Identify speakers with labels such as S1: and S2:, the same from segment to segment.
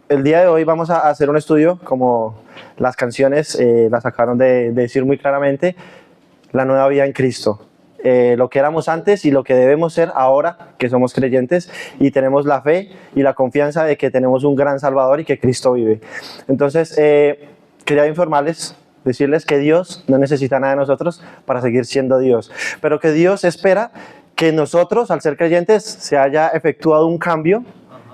S1: el día de hoy vamos a hacer un estudio, como las canciones las acabaron de decir muy claramente, la nueva vida en Cristo. Lo que éramos antes y lo que debemos ser ahora que somos creyentes y tenemos la fe y la confianza de que tenemos un gran Salvador y que Cristo vive. Entonces, quería informarles, decirles que Dios no necesita nada de nosotros para seguir siendo Dios, pero que Dios espera que nosotros, al ser creyentes, se haya efectuado un cambio,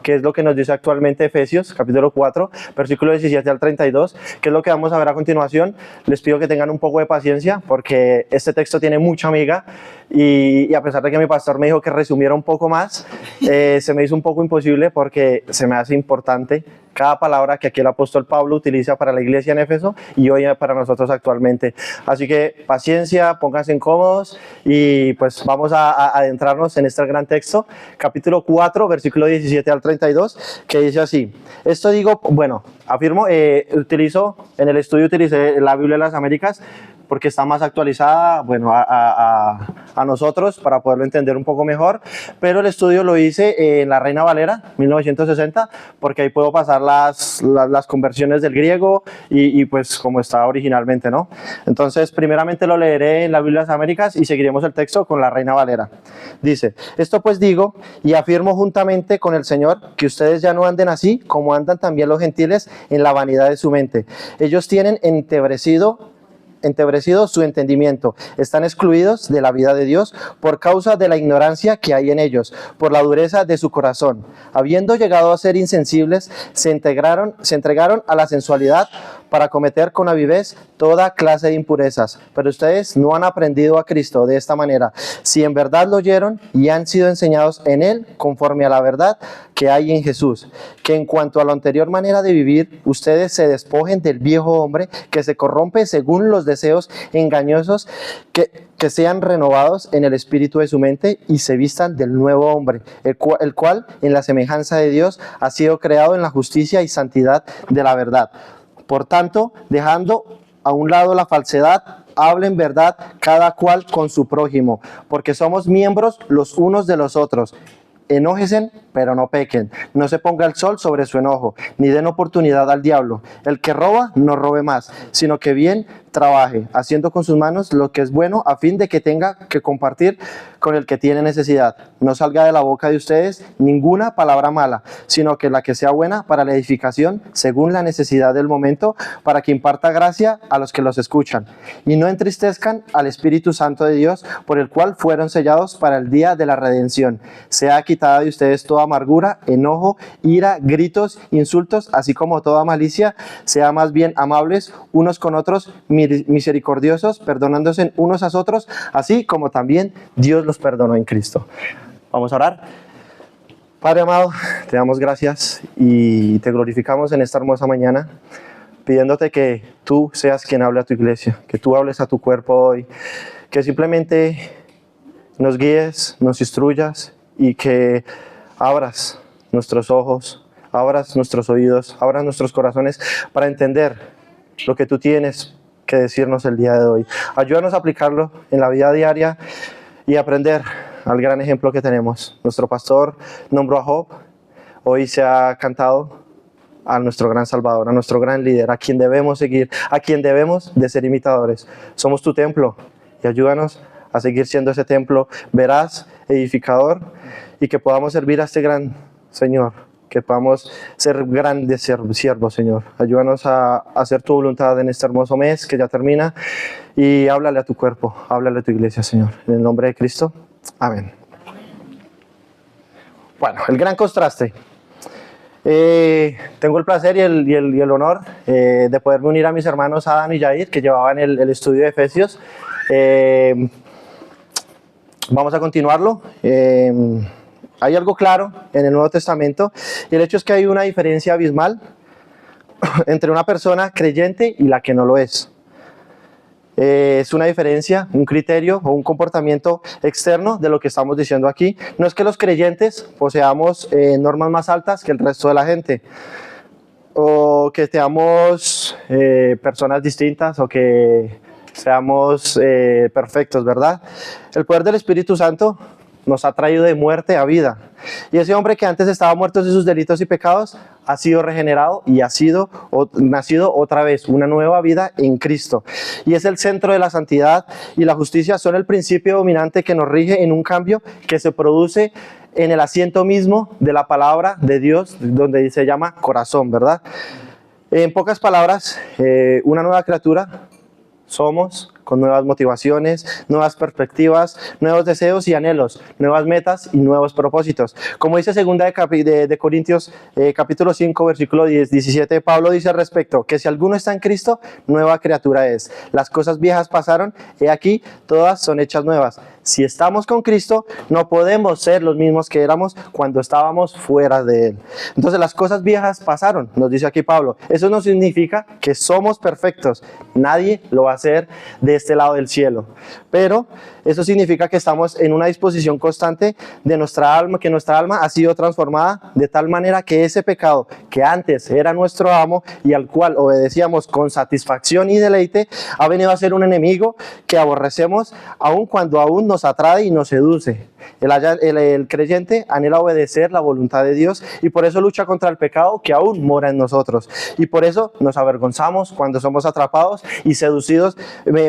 S1: que es lo que nos dice actualmente Efesios, capítulo 4, versículo 17 al 32, que es lo que vamos a ver a continuación. Les pido que tengan un poco de paciencia, porque este texto tiene mucha miga, y a pesar de que mi pastor me dijo que resumiera un poco más, se me hizo un poco imposible, porque se me hace importante cada palabra que aquí el apóstol Pablo utiliza para la iglesia en Éfeso y hoy para nosotros actualmente. Así que paciencia, pónganse cómodos y pues vamos a adentrarnos en este gran texto, capítulo 4, versículo 17 al 32, que dice así: esto digo, bueno, afirmo, en el estudio utilicé la Biblia de las Américas, porque está más actualizada, bueno, a nosotros para poderlo entender un poco mejor, pero el estudio lo hice en la Reina Valera 1960, porque ahí puedo pasar las conversiones del griego y pues como está originalmente, ¿no? Entonces, primeramente lo leeré en la Biblia de las Américas y seguiremos el texto con la Reina Valera. Dice: esto pues digo y afirmo juntamente con el Señor, que ustedes ya no anden así como andan también los gentiles en la vanidad de su mente. Ellos tienen entenebrecido su entendimiento, están excluidos de la vida de Dios por causa de la ignorancia que hay en ellos, por la dureza de su corazón. Habiendo llegado a ser insensibles, se entregaron a la sensualidad para cometer con avidez toda clase de impurezas. Pero ustedes no han aprendido a Cristo de esta manera, si en verdad lo oyeron y han sido enseñados en Él conforme a la verdad que hay en Jesús, que en cuanto a la anterior manera de vivir, ustedes se despojen del viejo hombre que se corrompe según los deseos engañosos, que sean renovados en el espíritu de su mente y se vistan del nuevo hombre, el cual en la semejanza de Dios ha sido creado en la justicia y santidad de la verdad. Por tanto, dejando a un lado la falsedad, hablen verdad cada cual con su prójimo, porque somos miembros los unos de los otros. Enójesen, pero no pequen. No se ponga el sol sobre su enojo, ni den oportunidad al diablo. El que roba, no robe más, sino que bien trabaje, haciendo con sus manos lo que es bueno, a fin de que tenga que compartir con el que tiene necesidad. No salga de la boca de ustedes ninguna palabra mala, sino que la que sea buena para la edificación, según la necesidad del momento, para que imparta gracia a los que los escuchan. Y no entristezcan al Espíritu Santo de Dios, por el cual fueron sellados para el día de la redención. Sea quitada de ustedes toda amargura, enojo, ira, gritos, insultos, así como toda malicia. Sea más bien amables unos con otros, misericordiosos, perdonándose unos a otros, así como también Dios los perdonó en Cristo. Vamos a orar. Padre amado, te damos gracias y te glorificamos en esta hermosa mañana, pidiéndote que tú seas quien hable a tu iglesia, que tú hables a tu cuerpo hoy, que simplemente nos guíes, nos instruyas y que abras nuestros ojos, abras nuestros oídos, abras nuestros corazones para entender lo que tú tienes que decirnos el día de hoy. Ayúdanos a aplicarlo en la vida diaria y aprender al gran ejemplo que tenemos. Nuestro pastor nombró a Job, hoy se ha cantado a nuestro gran Salvador, a nuestro gran líder, a quien debemos seguir, a quien debemos de ser imitadores. Somos tu templo y ayúdanos a seguir siendo ese templo veraz, edificador, y que podamos servir a este gran Señor, que podamos ser grandes siervos, Señor. Ayúdanos a hacer tu voluntad en este hermoso mes que ya termina, y háblale a tu cuerpo, háblale a tu iglesia, Señor. En el nombre de Cristo, amén. Bueno, el gran contraste. Tengo el placer y el honor de poderme unir a mis hermanos Adán y Jair, que llevaban el estudio de Efesios. Vamos a continuarlo. Hay algo claro en el Nuevo Testamento, y el hecho es que hay una diferencia abismal entre una persona creyente y la que no lo es. Es una diferencia, un criterio o un comportamiento externo de lo que estamos diciendo aquí. No es que los creyentes poseamos normas más altas que el resto de la gente, o que seamos personas distintas, o que seamos perfectos, ¿verdad? El poder del Espíritu Santo nos ha traído de muerte a vida. Y ese hombre que antes estaba muerto de sus delitos y pecados, ha sido regenerado y ha sido nacido otra vez, una nueva vida en Cristo. Y es el centro de la santidad y la justicia, son el principio dominante que nos rige en un cambio que se produce en el asiento mismo de la palabra de Dios, donde se llama corazón, ¿verdad? En pocas palabras, una nueva criatura somos, con nuevas motivaciones, nuevas perspectivas, nuevos deseos y anhelos, nuevas metas y nuevos propósitos. Como dice 2 de Corintios capítulo 5 versículo 17, Pablo dice al respecto, que si alguno está en Cristo, nueva criatura es. Las cosas viejas pasaron, he aquí, todas son hechas nuevas. Si estamos con Cristo, no podemos ser los mismos que éramos cuando estábamos fuera de Él. Entonces las cosas viejas pasaron, nos dice aquí Pablo. Eso no significa que somos perfectos. Nadie lo va a hacer de este lado del cielo. Pero eso significa que estamos en una disposición constante de nuestra alma, que nuestra alma ha sido transformada de tal manera que ese pecado que antes era nuestro amo y al cual obedecíamos con satisfacción y deleite, ha venido a ser un enemigo que aborrecemos aun cuando aún nos atrae y nos seduce. El creyente anhela obedecer la voluntad de Dios y por eso lucha contra el pecado que aún mora en nosotros. Y por eso nos avergonzamos cuando somos atrapados y seducidos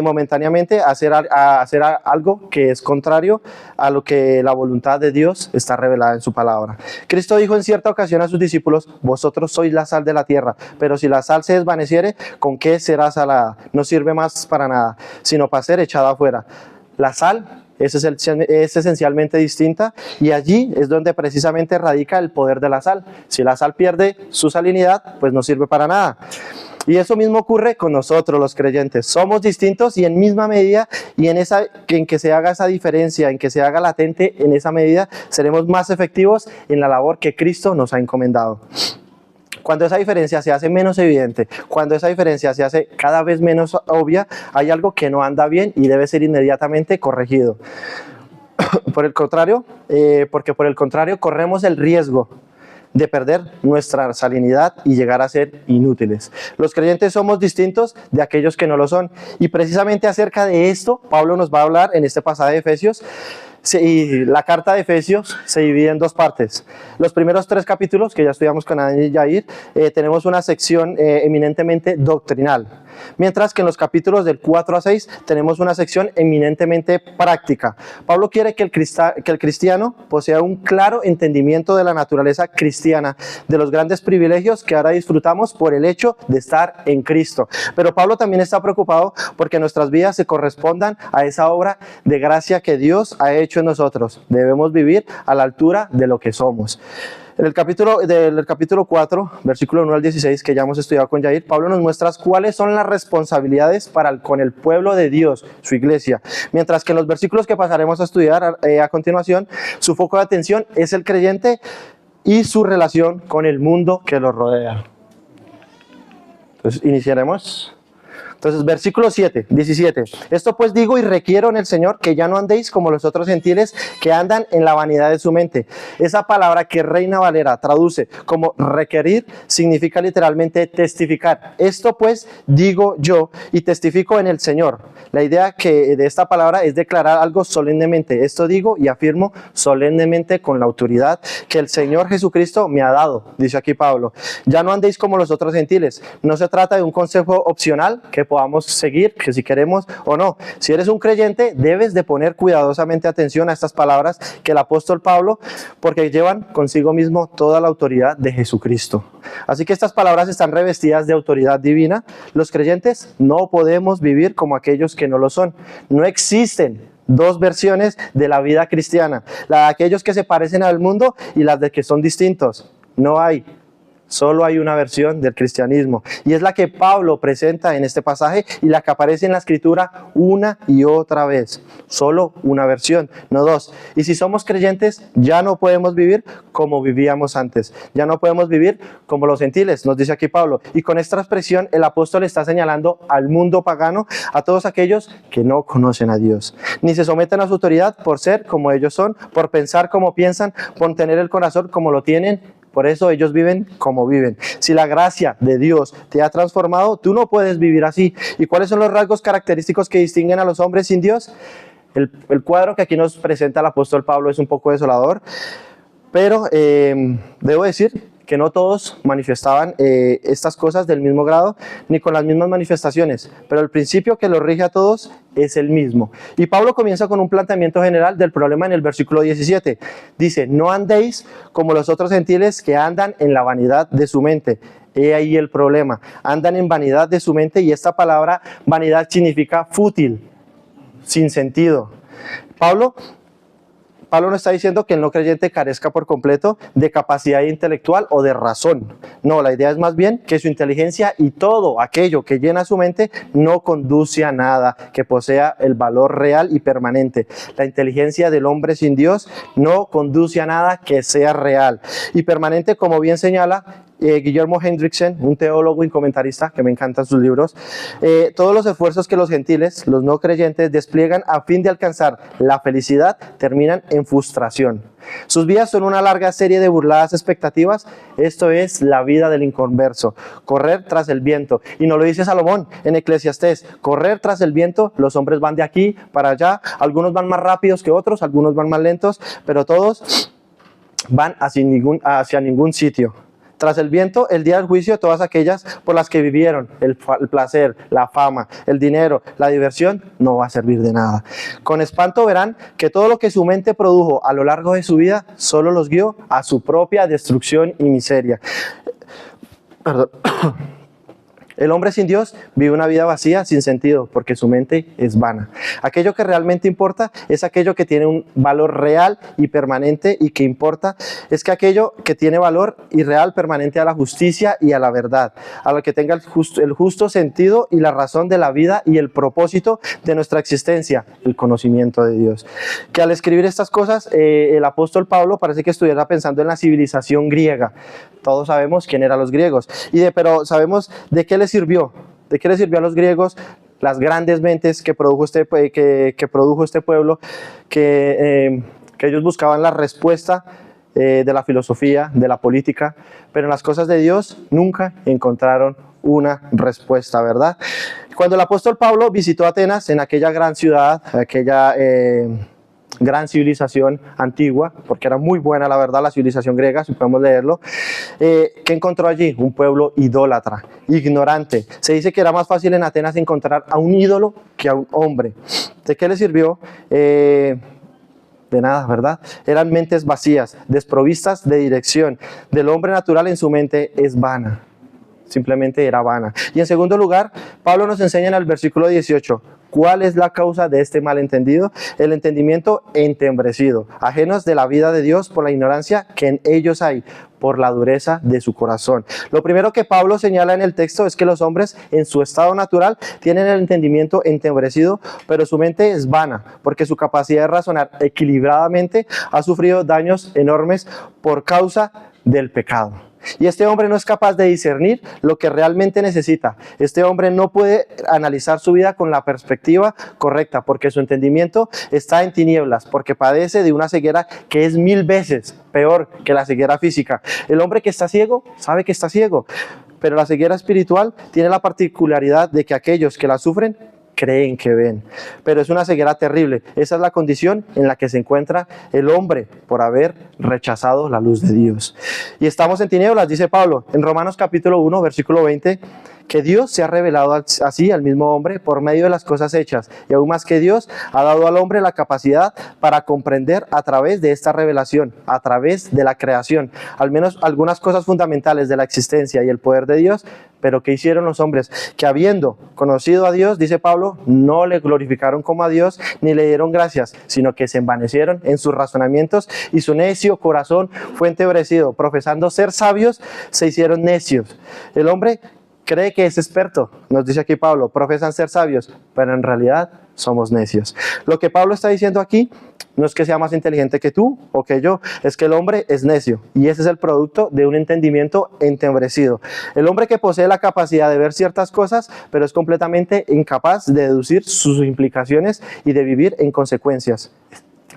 S1: momentáneamente a hacer algo que es contrario a lo que la voluntad de Dios está revelada en su palabra. Cristo dijo en cierta ocasión a sus discípulos, vosotros sois la sal de la tierra, pero si la sal se desvaneciere, ¿con qué será salada? No sirve más para nada, sino para ser echada afuera. La sal es esencialmente distinta y allí es donde precisamente radica el poder de la sal. Si la sal pierde su salinidad, pues no sirve para nada. Y eso mismo ocurre con nosotros los creyentes. Somos distintos y en misma medida y en que se haga esa diferencia, en que se haga latente en esa medida, seremos más efectivos en la labor que Cristo nos ha encomendado. Cuando esa diferencia se hace menos evidente, cuando esa diferencia se hace cada vez menos obvia, hay algo que no anda bien y debe ser inmediatamente corregido. Porque por el contrario corremos el riesgo de perder nuestra salinidad y llegar a ser inútiles. Los creyentes somos distintos de aquellos que no lo son. Y precisamente acerca de esto, Pablo nos va a hablar en este pasaje de Efesios. Y la carta de Efesios se divide en dos partes. Los primeros 3 capítulos, que ya estudiamos con Daniel y Jair, tenemos una sección eminentemente doctrinal. Mientras que en los capítulos del 4 a 6 tenemos una sección eminentemente práctica. Pablo quiere que el cristiano posea un claro entendimiento de la naturaleza cristiana, de los grandes privilegios que ahora disfrutamos por el hecho de estar en Cristo. Pero Pablo también está preocupado porque nuestras vidas se correspondan a esa obra de gracia que Dios ha hecho en nosotros. Debemos vivir a la altura de lo que somos. En el capítulo 4, versículo 1 al 16, que ya hemos estudiado con Jair, Pablo nos muestra cuáles son las responsabilidades con el pueblo de Dios, su iglesia. Mientras que en los versículos que pasaremos a estudiar a continuación, su foco de atención es el creyente y su relación con el mundo que lo rodea. Entonces, iniciaremos. Entonces, versículo 17. Esto pues digo y requiero en el Señor que ya no andéis como los otros gentiles que andan en la vanidad de su mente. Esa palabra que Reina Valera traduce como requerir significa literalmente testificar. Esto pues digo yo y testifico en el Señor. La idea de esta palabra es declarar algo solemnemente. Esto digo y afirmo solemnemente con la autoridad que el Señor Jesucristo me ha dado, dice aquí Pablo. Ya no andéis como los otros gentiles. No se trata de un consejo opcional que podamos seguir, que si queremos o no. Si eres un creyente, debes de poner cuidadosamente atención a estas palabras que el apóstol Pablo, porque llevan consigo mismo toda la autoridad de Jesucristo. Así que estas palabras están revestidas de autoridad divina. Los creyentes no podemos vivir como aquellos que no lo son. No existen dos versiones de la vida cristiana, la de aquellos que se parecen al mundo y las de que son distintos. No hay. Solo hay una versión del cristianismo y es la que Pablo presenta en este pasaje y la que aparece en la escritura una y otra vez. Solo una versión, no dos. Y si somos creyentes, ya no podemos vivir como vivíamos antes. Ya no podemos vivir como los gentiles, nos dice aquí Pablo. Y con esta expresión el apóstol está señalando al mundo pagano, a todos aquellos que no conocen a Dios. Ni se someten a su autoridad por ser como ellos son, por pensar como piensan, por tener el corazón como lo tienen. Por eso ellos viven como viven. Si la gracia de Dios te ha transformado, tú no puedes vivir así. ¿Y cuáles son los rasgos característicos que distinguen a los hombres sin Dios? El cuadro que aquí nos presenta el apóstol Pablo es un poco desolador, pero debo decir que no todos manifestaban estas cosas del mismo grado ni con las mismas manifestaciones, pero el principio que los rige a todos es el mismo. Y Pablo comienza con un planteamiento general del problema en el versículo 17. Dice, no andéis como los otros gentiles que andan en la vanidad de su mente. He ahí el problema, andan en vanidad de su mente, y esta palabra vanidad significa fútil, sin sentido. Pablo no está diciendo que el no creyente carezca por completo de capacidad intelectual o de razón. No, la idea es más bien que su inteligencia y todo aquello que llena su mente no conduce a nada que posea el valor real y permanente. La inteligencia del hombre sin Dios no conduce a nada que sea real y permanente, como bien señala Guillermo Hendrickson, un teólogo y comentarista que me encantan sus libros. Todos los esfuerzos que los gentiles, los no creyentes, despliegan a fin de alcanzar la felicidad terminan en frustración. Sus vidas son una larga serie de burladas expectativas. Esto es la vida del inconverso, correr tras el viento. Y nos lo dice Salomón en Eclesiastés, correr tras el viento. Los hombres van de aquí para allá, algunos van más rápidos que otros, algunos van más lentos, pero todos van hacia ningún sitio. Tras el viento, el día del juicio, todas aquellas por las que vivieron, el placer, la fama, el dinero, la diversión, no va a servir de nada. Con espanto verán que todo lo que su mente produjo a lo largo de su vida solo los guió a su propia destrucción y miseria. Perdón. El hombre sin Dios vive una vida vacía, sin sentido, porque su mente es vana. Aquello que realmente importa es aquello que tiene un valor real y permanente, y que importa es que aquello que tiene valor y real permanente a la justicia y a la verdad, a lo que tenga el justo sentido y la razón de la vida y el propósito de nuestra existencia, el conocimiento de Dios. Que al escribir estas cosas, el apóstol Pablo parece que estuviera pensando en la civilización griega. Todos sabemos quién eran los griegos, pero sabemos de qué les sirvió. ¿De qué les sirvió a los griegos las grandes mentes que produjo este pueblo? Que ellos buscaban la respuesta de la filosofía, de la política, pero en las cosas de Dios nunca encontraron una respuesta, ¿verdad? Cuando el apóstol Pablo visitó Atenas, en aquella gran ciudad, aquella gran civilización antigua, porque era muy buena la verdad la civilización griega, si podemos leerlo, ¿qué encontró allí? Un pueblo idólatra, ignorante. Se dice que era más fácil en Atenas encontrar a un ídolo que a un hombre. ¿De qué le sirvió? De nada, ¿verdad? Eran mentes vacías, desprovistas de dirección. Del hombre natural en su mente es vana. Simplemente era vana. Y en segundo lugar, Pablo nos enseña en el versículo 18, ¿cuál es la causa de este malentendido? El entendimiento entembrecido, ajenos de la vida de Dios por la ignorancia que en ellos hay, por la dureza de su corazón. Lo primero que Pablo señala en el texto es que los hombres en su estado natural tienen el entendimiento entembrecido, pero su mente es vana, porque su capacidad de razonar equilibradamente ha sufrido daños enormes por causa del pecado. Y este hombre no es capaz de discernir lo que realmente necesita. Este hombre no puede analizar su vida con la perspectiva correcta, porque su entendimiento está en tinieblas, porque padece de una ceguera que es 1000 veces peor que la ceguera física. El hombre que está ciego sabe que está ciego, pero la ceguera espiritual tiene la particularidad de que aquellos que la sufren creen que ven, pero es una ceguera terrible. Esa es la condición en la que se encuentra el hombre por haber rechazado la luz de Dios. Y estamos en tinieblas, dice Pablo en Romanos capítulo 1, versículo 20, que Dios se ha revelado así al mismo hombre por medio de las cosas hechas, y aún más que Dios ha dado al hombre la capacidad para comprender a través de esta revelación, a través de la creación, al menos algunas cosas fundamentales de la existencia y el poder de Dios. Pero ¿qué hicieron los hombres? Que habiendo conocido a Dios, dice Pablo, no le glorificaron como a Dios, ni le dieron gracias, sino que se envanecieron en sus razonamientos, y su necio corazón fue entebrecido. Profesando ser sabios, se hicieron necios. El hombre cree que es experto, nos dice aquí Pablo, profesan ser sabios, pero en realidad somos necios. Lo que Pablo está diciendo aquí no es que sea más inteligente que tú o que yo, es que el hombre es necio, y ese es el producto de un entendimiento entembrecido. El hombre que posee la capacidad de ver ciertas cosas, pero es completamente incapaz de deducir sus implicaciones y de vivir en consecuencias.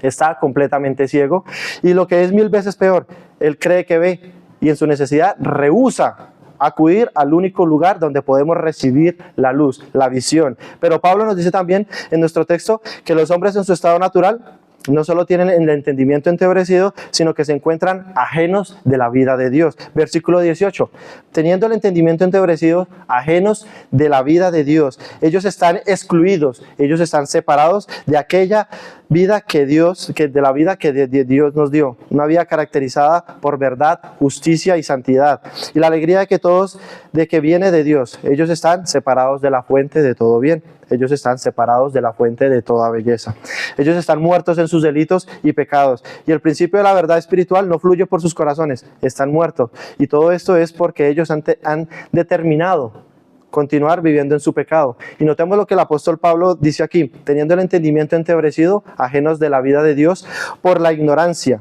S1: Está completamente ciego, y lo que es 1000 veces peor, él cree que ve, y en su necesidad rehúsa acudir al único lugar donde podemos recibir la luz, la visión. Pero Pablo nos dice también en nuestro texto que los hombres en su estado natural no solo tienen el entendimiento entenebrecido, sino que se encuentran ajenos de la vida de Dios. Versículo 18, teniendo el entendimiento entenebrecido, ajenos de la vida de Dios. Ellos están excluidos, ellos están separados de aquella vida de la vida que Dios nos dio. Una vida caracterizada por verdad, justicia y santidad. Y la alegría de que viene de Dios. Ellos están separados de la fuente de todo bien. Ellos están separados de la fuente de toda belleza. Ellos están muertos en sus delitos y pecados. Y el principio de la verdad espiritual no fluye por sus corazones. Están muertos. Y todo esto es porque ellos han determinado continuar viviendo en su pecado. Y notemos lo que el apóstol Pablo dice aquí: teniendo el entendimiento entenebrecido, ajenos de la vida de Dios, por la ignorancia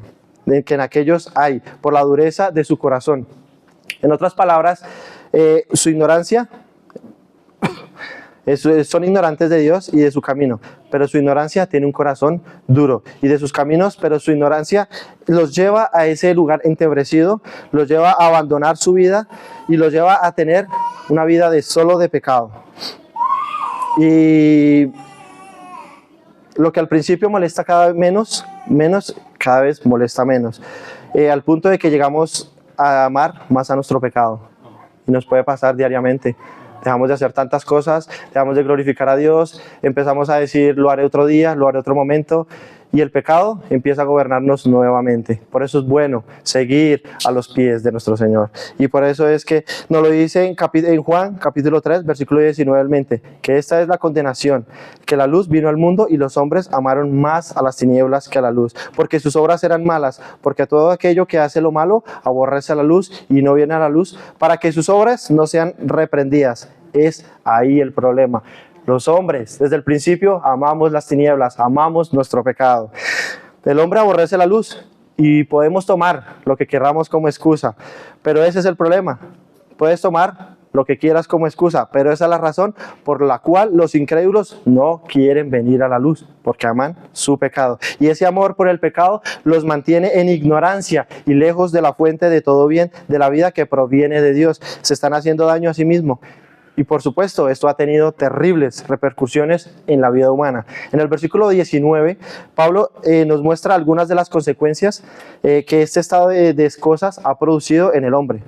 S1: que en aquellos hay, por la dureza de su corazón. En otras palabras, su ignorancia, son ignorantes de Dios y de su camino, pero su ignorancia tiene un corazón duro, y de sus caminos, pero su ignorancia los lleva a ese lugar entenebrecido, los lleva a abandonar su vida y los lleva a tener una vida solo de pecado. Y lo que al principio molesta cada vez menos, cada vez molesta menos, al punto de que llegamos a amar más a nuestro pecado, y nos puede pasar diariamente. Dejamos de hacer tantas cosas, dejamos de glorificar a Dios, empezamos a decir lo haré otro día, lo haré otro momento, y el pecado empieza a gobernarnos nuevamente. Por eso es bueno seguir a los pies de nuestro Señor. Y por eso es que nos lo dice en Juan capítulo 3, versículo 19, que esta es la condenación, que la luz vino al mundo y los hombres amaron más a las tinieblas que a la luz, porque sus obras eran malas, porque a todo aquello que hace lo malo aborrece a la luz y no viene a la luz, para que sus obras no sean reprendidas. Es ahí el problema. Los hombres, desde el principio, amamos las tinieblas, amamos nuestro pecado. El hombre aborrece la luz y podemos tomar lo que queramos como excusa, pero ese es el problema. Puedes tomar lo que quieras como excusa, pero esa es la razón por la cual los incrédulos no quieren venir a la luz, porque aman su pecado. Y ese amor por el pecado los mantiene en ignorancia y lejos de la fuente de todo bien, de la vida que proviene de Dios. Se están haciendo daño a sí mismos. Y por supuesto, esto ha tenido terribles repercusiones en la vida humana. En el versículo 19, Pablo nos muestra algunas de las consecuencias que este estado de cosas ha producido en el hombre,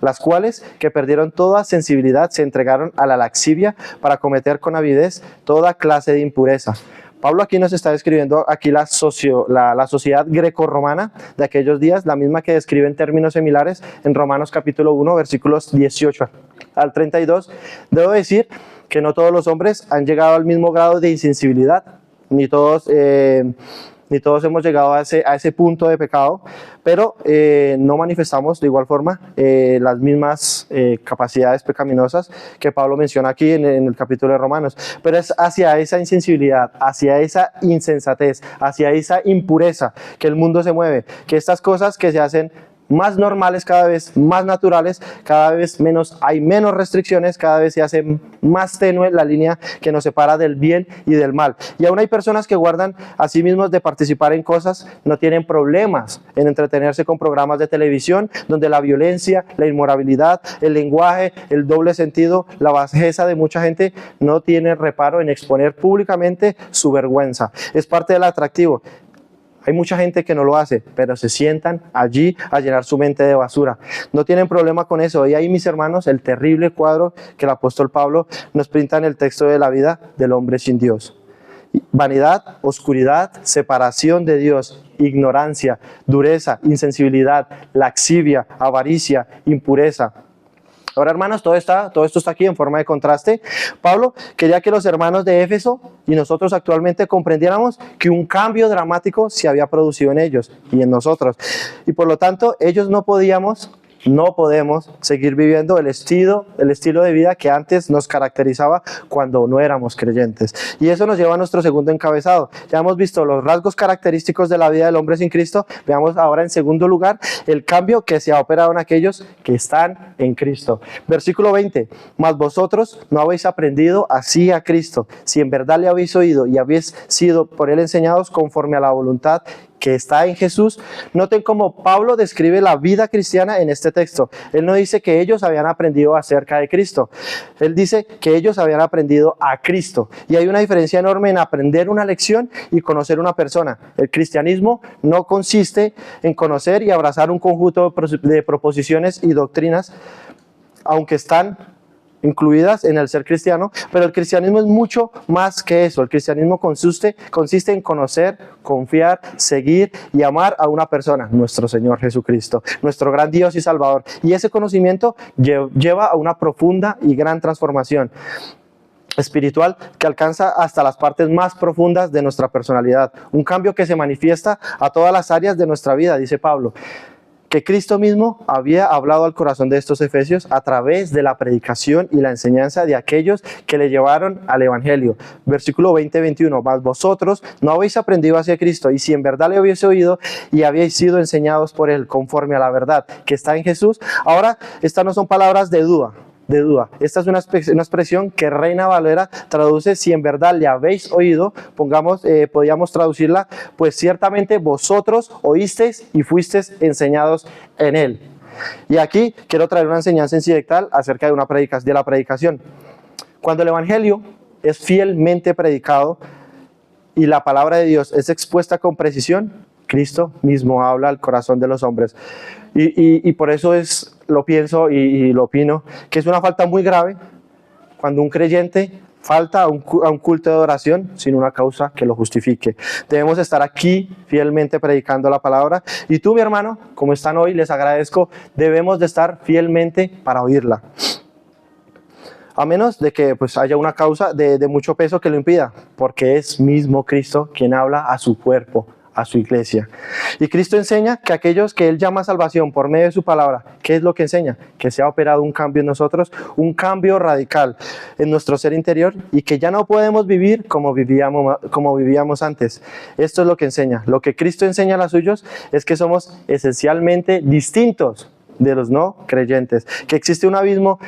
S1: las cuales, que perdieron toda sensibilidad, se entregaron a la lascivia para cometer con avidez toda clase de impureza. Pablo aquí nos está describiendo aquí la sociedad grecorromana de aquellos días, la misma que describe en términos similares en Romanos capítulo 1, versículos 18 al 32. Debo decir que no todos los hombres han llegado al mismo grado de insensibilidad, ni todos hemos llegado a ese punto de pecado, pero no manifestamos de igual forma las mismas capacidades pecaminosas que Pablo menciona aquí en el capítulo de Romanos. Pero es hacia esa insensibilidad, hacia esa insensatez, hacia esa impureza que el mundo se mueve, que estas cosas que se hacen más normales, cada vez más naturales, cada vez hay menos restricciones, cada vez se hace más tenue la línea que nos separa del bien y del mal. Y aún hay personas que guardan a sí mismos de participar en cosas, no tienen problemas en entretenerse con programas de televisión donde la violencia, la inmoralidad, el lenguaje, el doble sentido, la bajeza de mucha gente no tiene reparo en exponer públicamente su vergüenza. Es parte del atractivo. Hay mucha gente que no lo hace, pero se sientan allí a llenar su mente de basura. No tienen problema con eso. Y ahí, mis hermanos, el terrible cuadro que el apóstol Pablo nos pinta en el texto de la vida del hombre sin Dios. Vanidad, oscuridad, separación de Dios, ignorancia, dureza, insensibilidad, laxivia, avaricia, impureza. Ahora, hermanos, todo esto está aquí en forma de contraste. Pablo quería que los hermanos de Éfeso y nosotros actualmente comprendiéramos que un cambio dramático se había producido en ellos y en nosotros. Y por lo tanto, ellos no podemos no podemos seguir viviendo el estilo de vida que antes nos caracterizaba cuando no éramos creyentes. Y eso nos lleva a nuestro segundo encabezado. Ya hemos visto los rasgos característicos de la vida del hombre sin Cristo. Veamos ahora en segundo lugar el cambio que se ha operado en aquellos que están en Cristo. Versículo 20. Mas vosotros no habéis aprendido así a Cristo, si en verdad le habéis oído y habéis sido por él enseñados conforme a la voluntad que está en Jesús. Noten cómo Pablo describe la vida cristiana en este texto. Él no dice que ellos habían aprendido acerca de Cristo. Él dice que ellos habían aprendido a Cristo. Y hay una diferencia enorme en aprender una lección y conocer una persona. El cristianismo no consiste en conocer y abrazar un conjunto de proposiciones y doctrinas, aunque están incluidas en el ser cristiano, pero el cristianismo es mucho más que eso. El cristianismo consiste en conocer, confiar, seguir y amar a una persona, nuestro Señor Jesucristo, nuestro gran Dios y Salvador. Y ese conocimiento lleva a una profunda y gran transformación espiritual que alcanza hasta las partes más profundas de nuestra personalidad. Un cambio que se manifiesta a todas las áreas de nuestra vida, dice Pablo, que Cristo mismo había hablado al corazón de estos efesios a través de la predicación y la enseñanza de aquellos que le llevaron al Evangelio. Versículo 20-21, mas vosotros no habéis aprendido hacia Cristo, y si en verdad le habéis oído y habéis sido enseñados por él conforme a la verdad que está en Jesús. Ahora, estas no son palabras de duda. Esta es una expresión que Reina Valera traduce: si en verdad le habéis oído. Podríamos traducirla: pues ciertamente vosotros oísteis y fuisteis enseñados en él. Y aquí quiero traer una enseñanza incidental acerca de la predicación. Cuando el Evangelio es fielmente predicado y la palabra de Dios es expuesta con precisión, Cristo mismo habla al corazón de los hombres. Y por eso lo pienso y lo opino, que es una falta muy grave cuando un creyente falta a un culto de adoración sin una causa que lo justifique. Debemos estar aquí fielmente predicando la palabra. Y tú, mi hermano, como están hoy, les agradezco, debemos de estar fielmente para oírla. A menos de que haya una causa de mucho peso que lo impida, porque es mismo Cristo quien habla a su cuerpo, a su iglesia. Y Cristo enseña que aquellos que Él llama salvación por medio de su palabra, ¿qué es lo que enseña? Que se ha operado un cambio en nosotros, un cambio radical en nuestro ser interior, y que ya no podemos vivir como vivíamos antes. Esto es lo que enseña. Lo que Cristo enseña a los suyos es que somos esencialmente distintos de los no creyentes, que existe un abismo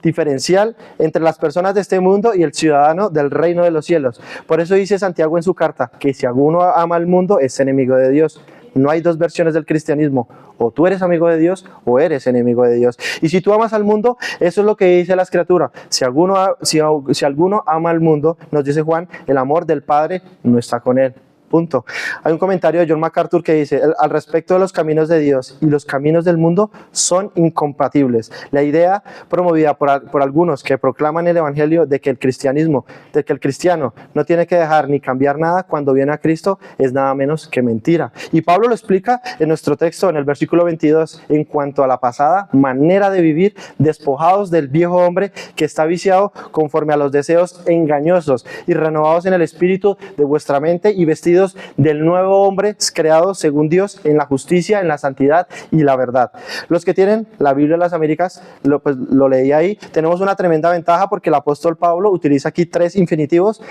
S1: diferencial entre las personas de este mundo y el ciudadano del reino de los cielos. Por eso dice Santiago en su carta que si alguno ama al mundo es enemigo de Dios. No hay dos versiones del cristianismo: o tú eres amigo de Dios o eres enemigo de Dios. Y si tú amas al mundo, eso es lo que dice la Escritura: si alguno ama al mundo, nos dice Juan, el amor del Padre no está con él. Punto. Hay un comentario de John MacArthur que dice: al respecto de los caminos de Dios y los caminos del mundo son incompatibles. La idea promovida por algunos que proclaman el Evangelio de que el cristiano no tiene que dejar ni cambiar nada cuando viene a Cristo es nada menos que mentira. Y Pablo lo explica en nuestro texto, en el versículo 22, en cuanto a la pasada manera de vivir, despojados del viejo hombre que está viciado conforme a los deseos engañosos, y renovados en el espíritu de vuestra mente, y vestidos del nuevo hombre creado según Dios en la justicia, en la santidad y la verdad. Los que tienen la Biblia de las Américas, lo leí ahí, tenemos una tremenda ventaja porque el apóstol Pablo utiliza aquí 3 infinitivos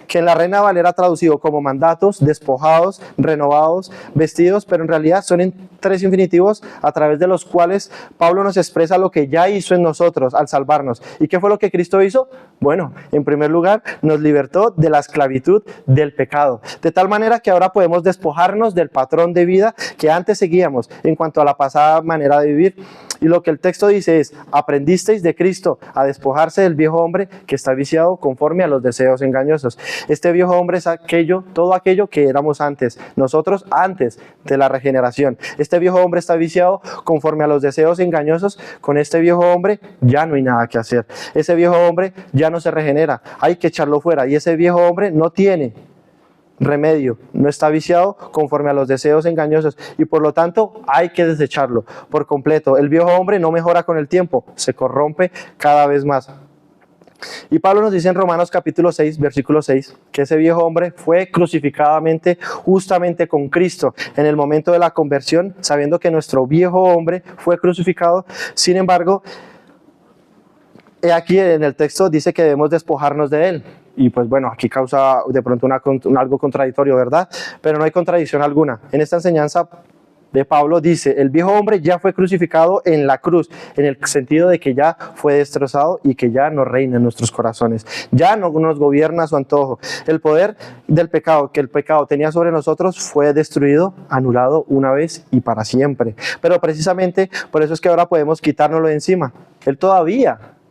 S1: que en la Reina Valera traducido como mandatos, despojados, renovados, vestidos, pero en realidad son 3 infinitivos a través de los cuales Pablo nos expresa lo que ya hizo en nosotros al salvarnos. ¿Y qué fue lo que Cristo hizo? Bueno, en primer lugar, nos libertó de la esclavitud del pecado, de tal manera que ahora podemos despojarnos del patrón de vida que antes seguíamos en cuanto a la pasada manera de vivir. Y lo que el texto dice es: aprendisteis de Cristo a despojarse del viejo hombre que está viciado conforme a los deseos engañosos. Este viejo hombre es todo aquello que éramos antes, nosotros antes de la regeneración. Este viejo hombre está viciado conforme a los deseos engañosos. Con este viejo hombre ya no hay nada que hacer. Ese viejo hombre ya no se regenera, hay que echarlo fuera, y ese viejo hombre no tiene remedio, no está viciado conforme a los deseos engañosos, y por lo tanto hay que desecharlo por completo. El viejo hombre no mejora con el tiempo, se corrompe cada vez más. Y Pablo nos dice en Romanos capítulo 6, versículo 6, que ese viejo hombre fue crucificadamente justamente con Cristo en el momento de la conversión, sabiendo que nuestro viejo hombre fue crucificado. Sin embargo, aquí en el texto dice que debemos despojarnos de él. Y aquí causa de pronto algo contradictorio, ¿verdad? Pero no hay contradicción alguna. En esta enseñanza de Pablo dice, el viejo hombre ya fue crucificado en la cruz, en el sentido de que ya fue destrozado y que ya no reina en nuestros corazones, ya no nos gobierna a su antojo. El poder del pecado que el pecado tenía sobre nosotros fue destruido, anulado una vez y para siempre. Pero precisamente por eso es que ahora podemos quitárnoslo de encima.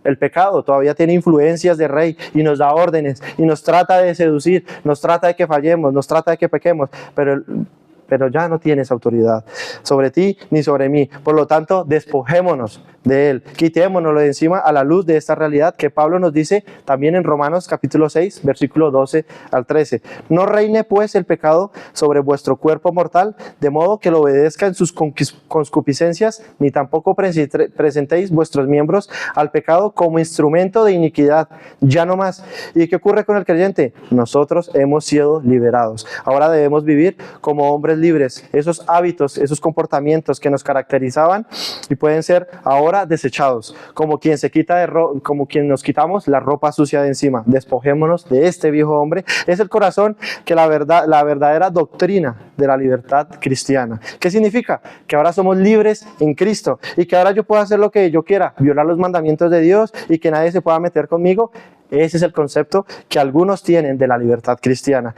S1: El pecado todavía tiene influencias de rey y nos da órdenes y nos trata de seducir, nos trata de que fallemos, nos trata de que pequemos, pero ya no tienes autoridad sobre ti ni sobre mí. Por lo tanto, despojémonos de él, quitémonoslo de encima a la luz de esta realidad que Pablo nos dice también en Romanos capítulo 6, versículo 12 al 13. No reine pues el pecado sobre vuestro cuerpo mortal, de modo que lo obedezca en sus concupiscencias, ni tampoco presentéis vuestros miembros al pecado como instrumento de iniquidad, ya no más. ¿Y qué ocurre con el creyente? Nosotros hemos sido liberados. Ahora debemos vivir como hombres libres. Esos hábitos, esos comportamientos que nos caracterizaban y pueden ser ahora desechados, como quien nos quitamos la ropa sucia de encima. Despojémonos de este viejo hombre. Es el corazón que la verdadera doctrina de la libertad cristiana. ¿Qué significa? Que ahora somos libres en Cristo y que ahora yo puedo hacer lo que yo quiera, violar los mandamientos de Dios y que nadie se pueda meter conmigo. Ese es el concepto que algunos tienen de la libertad cristiana.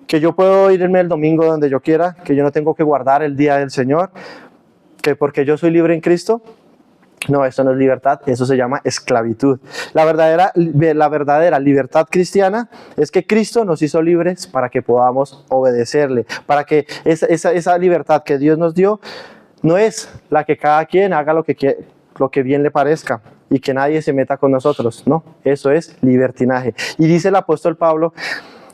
S1: Que yo puedo irme el domingo donde yo quiera, que yo no tengo que guardar el día del Señor, que porque yo soy libre en Cristo. No, eso no es libertad, eso se llama esclavitud. La verdadera libertad cristiana es que Cristo nos hizo libres para que podamos obedecerle, para que esa libertad que Dios nos dio no es la que cada quien haga lo que bien le parezca y que nadie se meta con nosotros. No, eso es libertinaje. Y dice el apóstol Pablo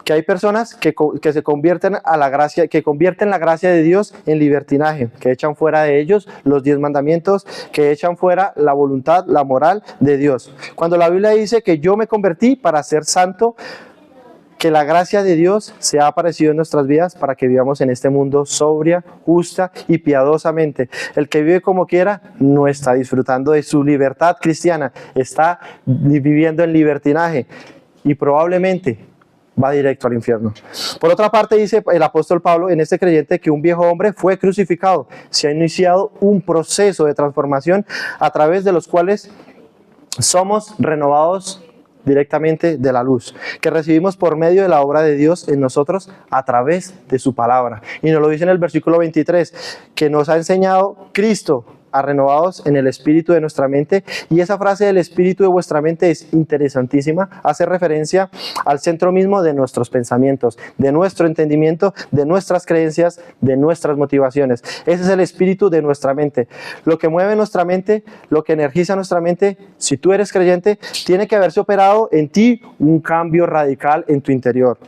S1: que hay personas que convierten la gracia de Dios en libertinaje, que echan fuera de ellos los 10 mandamientos, que echan fuera la voluntad, la moral de Dios. Cuando la Biblia dice que yo me convertí para ser santo, que la gracia de Dios se ha aparecido en nuestras vidas para que vivamos en este mundo sobria, justa y piadosamente. El que vive como quiera no está disfrutando de su libertad cristiana, está viviendo en libertinaje y probablemente va directo al infierno. Por otra parte, dice el apóstol Pablo en este creyente que un viejo hombre fue crucificado. Se ha iniciado un proceso de transformación a través de los cuales somos renovados directamente de la luz, que recibimos por medio de la obra de Dios en nosotros a través de su palabra. Y nos lo dice en el versículo 23, que nos ha enseñado Cristo a renovados en el espíritu de nuestra mente. Y esa frase del espíritu de vuestra mente es interesantísima, hace referencia al centro mismo de nuestros pensamientos, de nuestro entendimiento, de nuestras creencias, de nuestras motivaciones. Ese es el espíritu de nuestra mente. Lo que mueve nuestra mente, lo que energiza nuestra mente, si tú eres creyente, tiene que haberse operado en ti un cambio radical en tu interior.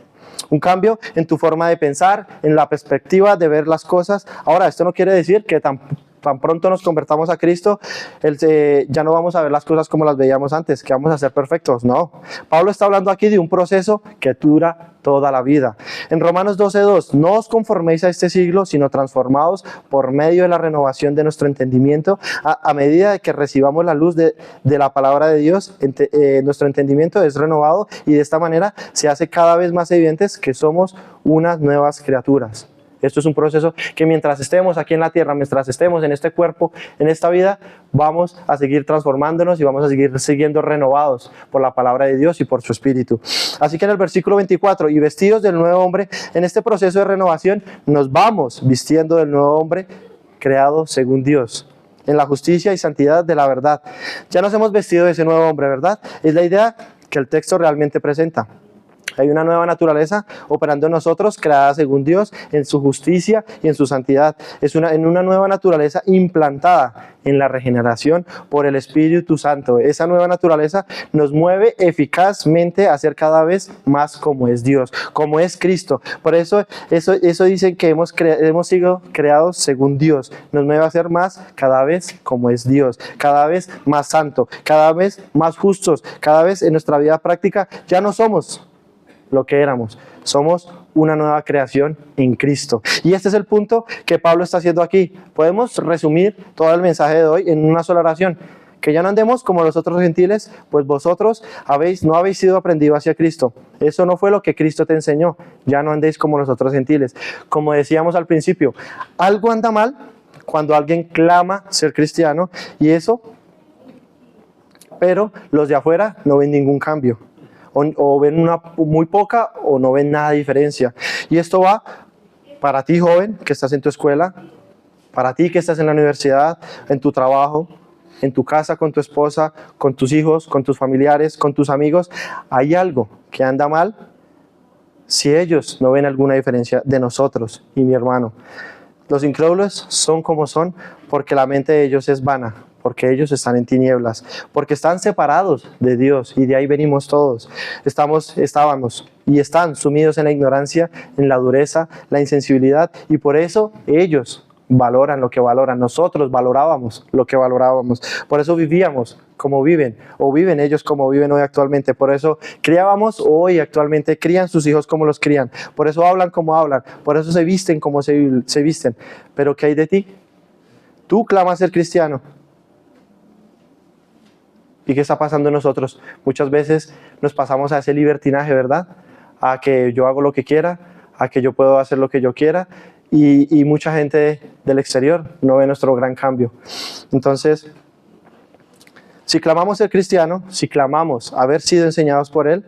S1: Un cambio en tu forma de pensar, en la perspectiva de ver las cosas. Ahora, esto no quiere decir que tan pronto nos convertamos a Cristo, ya no vamos a ver las cosas como las veíamos antes, que vamos a ser perfectos. No, Pablo está hablando aquí de un proceso que dura toda la vida. En Romanos 12:2, no os conforméis a este siglo, sino transformaos por medio de la renovación de nuestro entendimiento. A medida de que recibamos la luz de la palabra de Dios, nuestro entendimiento es renovado y de esta manera se hace cada vez más evidentes que somos unas nuevas criaturas. Esto es un proceso que mientras estemos aquí en la tierra, mientras estemos en este cuerpo, en esta vida, vamos a seguir transformándonos y vamos a seguir siendo renovados por la palabra de Dios y por su Espíritu. Así que en el versículo 24, y vestidos del nuevo hombre, en este proceso de renovación nos vamos vistiendo del nuevo hombre creado según Dios, en la justicia y santidad de la verdad. Ya nos hemos vestido de ese nuevo hombre, ¿verdad? Es la idea que el texto realmente presenta. Hay una nueva naturaleza operando en nosotros, creada según Dios, en su justicia y en su santidad. En una nueva naturaleza implantada en la regeneración por el Espíritu Santo. Esa nueva naturaleza nos mueve eficazmente a ser cada vez más como es Dios, como es Cristo. Por eso dicen que hemos sido creados según Dios. Nos mueve a ser más cada vez como es Dios, cada vez más santo, cada vez más justos, cada vez en nuestra vida práctica ya no somos lo que éramos, somos una nueva creación en Cristo. Y este es el punto que Pablo está haciendo aquí. Podemos resumir todo el mensaje de hoy en una sola oración: que ya no andemos como los otros gentiles, pues vosotros no habéis sido aprendidos hacia Cristo. Eso no fue lo que Cristo te enseñó. Ya no andéis como los otros gentiles. Como decíamos al principio, algo anda mal cuando alguien clama ser cristiano y eso, pero los de afuera no ven ningún cambio, o ven una muy poca o no ven nada de diferencia. Y esto va para ti, joven, que estás en tu escuela, para ti que estás en la universidad, en tu trabajo, en tu casa con tu esposa, con tus hijos, con tus familiares, con tus amigos. Hay algo que anda mal si ellos no ven alguna diferencia de nosotros y mi hermano. Los incrédulos son como son porque la mente de ellos es vana, porque ellos están en tinieblas, porque están separados de Dios y de ahí venimos todos. Estábamos y están sumidos en la ignorancia, en la dureza, la insensibilidad y por eso ellos valoran lo que valoran. Nosotros valorábamos lo que valorábamos. Por eso vivíamos como viven, o viven ellos como viven hoy actualmente. Por eso criábamos, o hoy actualmente crían sus hijos como los crían. Por eso hablan como hablan. Por eso se visten como se visten. Pero ¿qué hay de ti? Tú clamas ser cristiano. ¿Y qué está pasando en nosotros? Muchas veces nos pasamos a ese libertinaje, ¿verdad? A que yo hago lo que quiera, a que yo puedo hacer lo que yo quiera. Y mucha gente del exterior no ve nuestro gran cambio. Entonces, si clamamos ser cristiano, si clamamos haber sido enseñados por Él,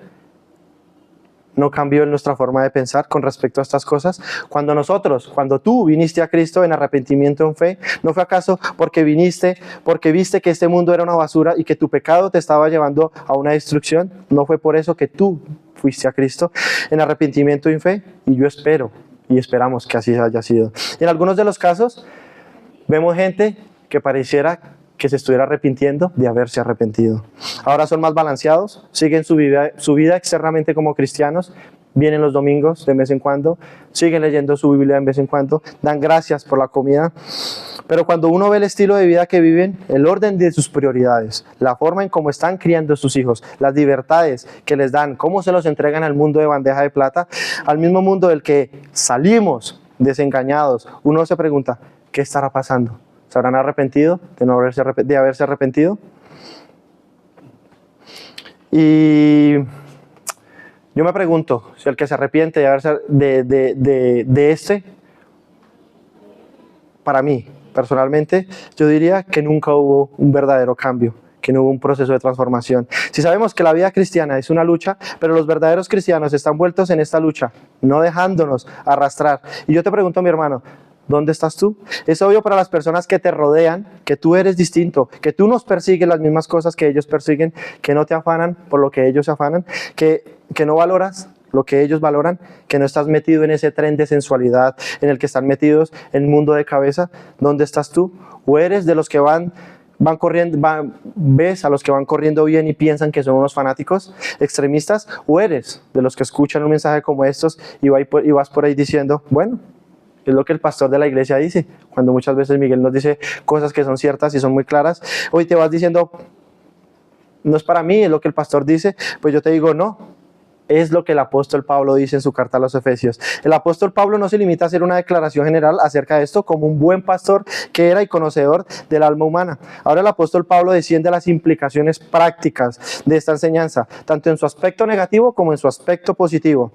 S1: no cambió en nuestra forma de pensar con respecto a estas cosas. Cuando tú viniste a Cristo en arrepentimiento, en fe, ¿no fue acaso porque viste que este mundo era una basura y que tu pecado te estaba llevando a una destrucción? ¿No fue por eso que tú fuiste a Cristo en arrepentimiento y en fe? Y yo espero y esperamos que así haya sido. Y en algunos de los casos vemos gente que pareciera que se estuviera arrepintiendo de haberse arrepentido. Ahora son más balanceados, siguen su vida externamente como cristianos, vienen los domingos de vez en cuando, siguen leyendo su Biblia de vez en cuando, dan gracias por la comida. Pero cuando uno ve el estilo de vida que viven, el orden de sus prioridades, la forma en cómo están criando a sus hijos, las libertades que les dan, cómo se los entregan al mundo de bandeja de plata, al mismo mundo del que salimos desengañados, uno se pregunta, ¿qué estará pasando? ¿Se habrán arrepentido de haberse arrepentido? Y yo me pregunto si el que se arrepiente para mí, personalmente, yo diría que nunca hubo un verdadero cambio, que no hubo un proceso de transformación. Si sabemos que la vida cristiana es una lucha, pero los verdaderos cristianos están vueltos en esta lucha, no dejándonos arrastrar. Y yo te pregunto, mi hermano, ¿dónde estás tú? Es obvio para las personas que te rodean que tú eres distinto, que tú no persigues las mismas cosas que ellos persiguen, que no te afanan por lo que ellos se afanan, que no valoras lo que ellos valoran, que no estás metido en ese tren de sensualidad en el que están metidos en el mundo de cabeza. ¿Dónde estás tú? ¿O eres de los que van corriendo, ves a los que van corriendo bien y piensan que son unos fanáticos extremistas? ¿O eres de los que escuchan un mensaje como estos y vas por ahí diciendo, bueno, es lo que el pastor de la iglesia dice, cuando muchas veces Miguel nos dice cosas que son ciertas y son muy claras, hoy te vas diciendo, no es para mí, es lo que el pastor dice, pues yo te digo, no, es lo que el apóstol Pablo dice en su carta a los Efesios. El apóstol Pablo no se limita a hacer una declaración general acerca de esto como un buen pastor que era y conocedor del alma humana. Ahora el apóstol Pablo desciende a las implicaciones prácticas de esta enseñanza, tanto en su aspecto negativo como en su aspecto positivo.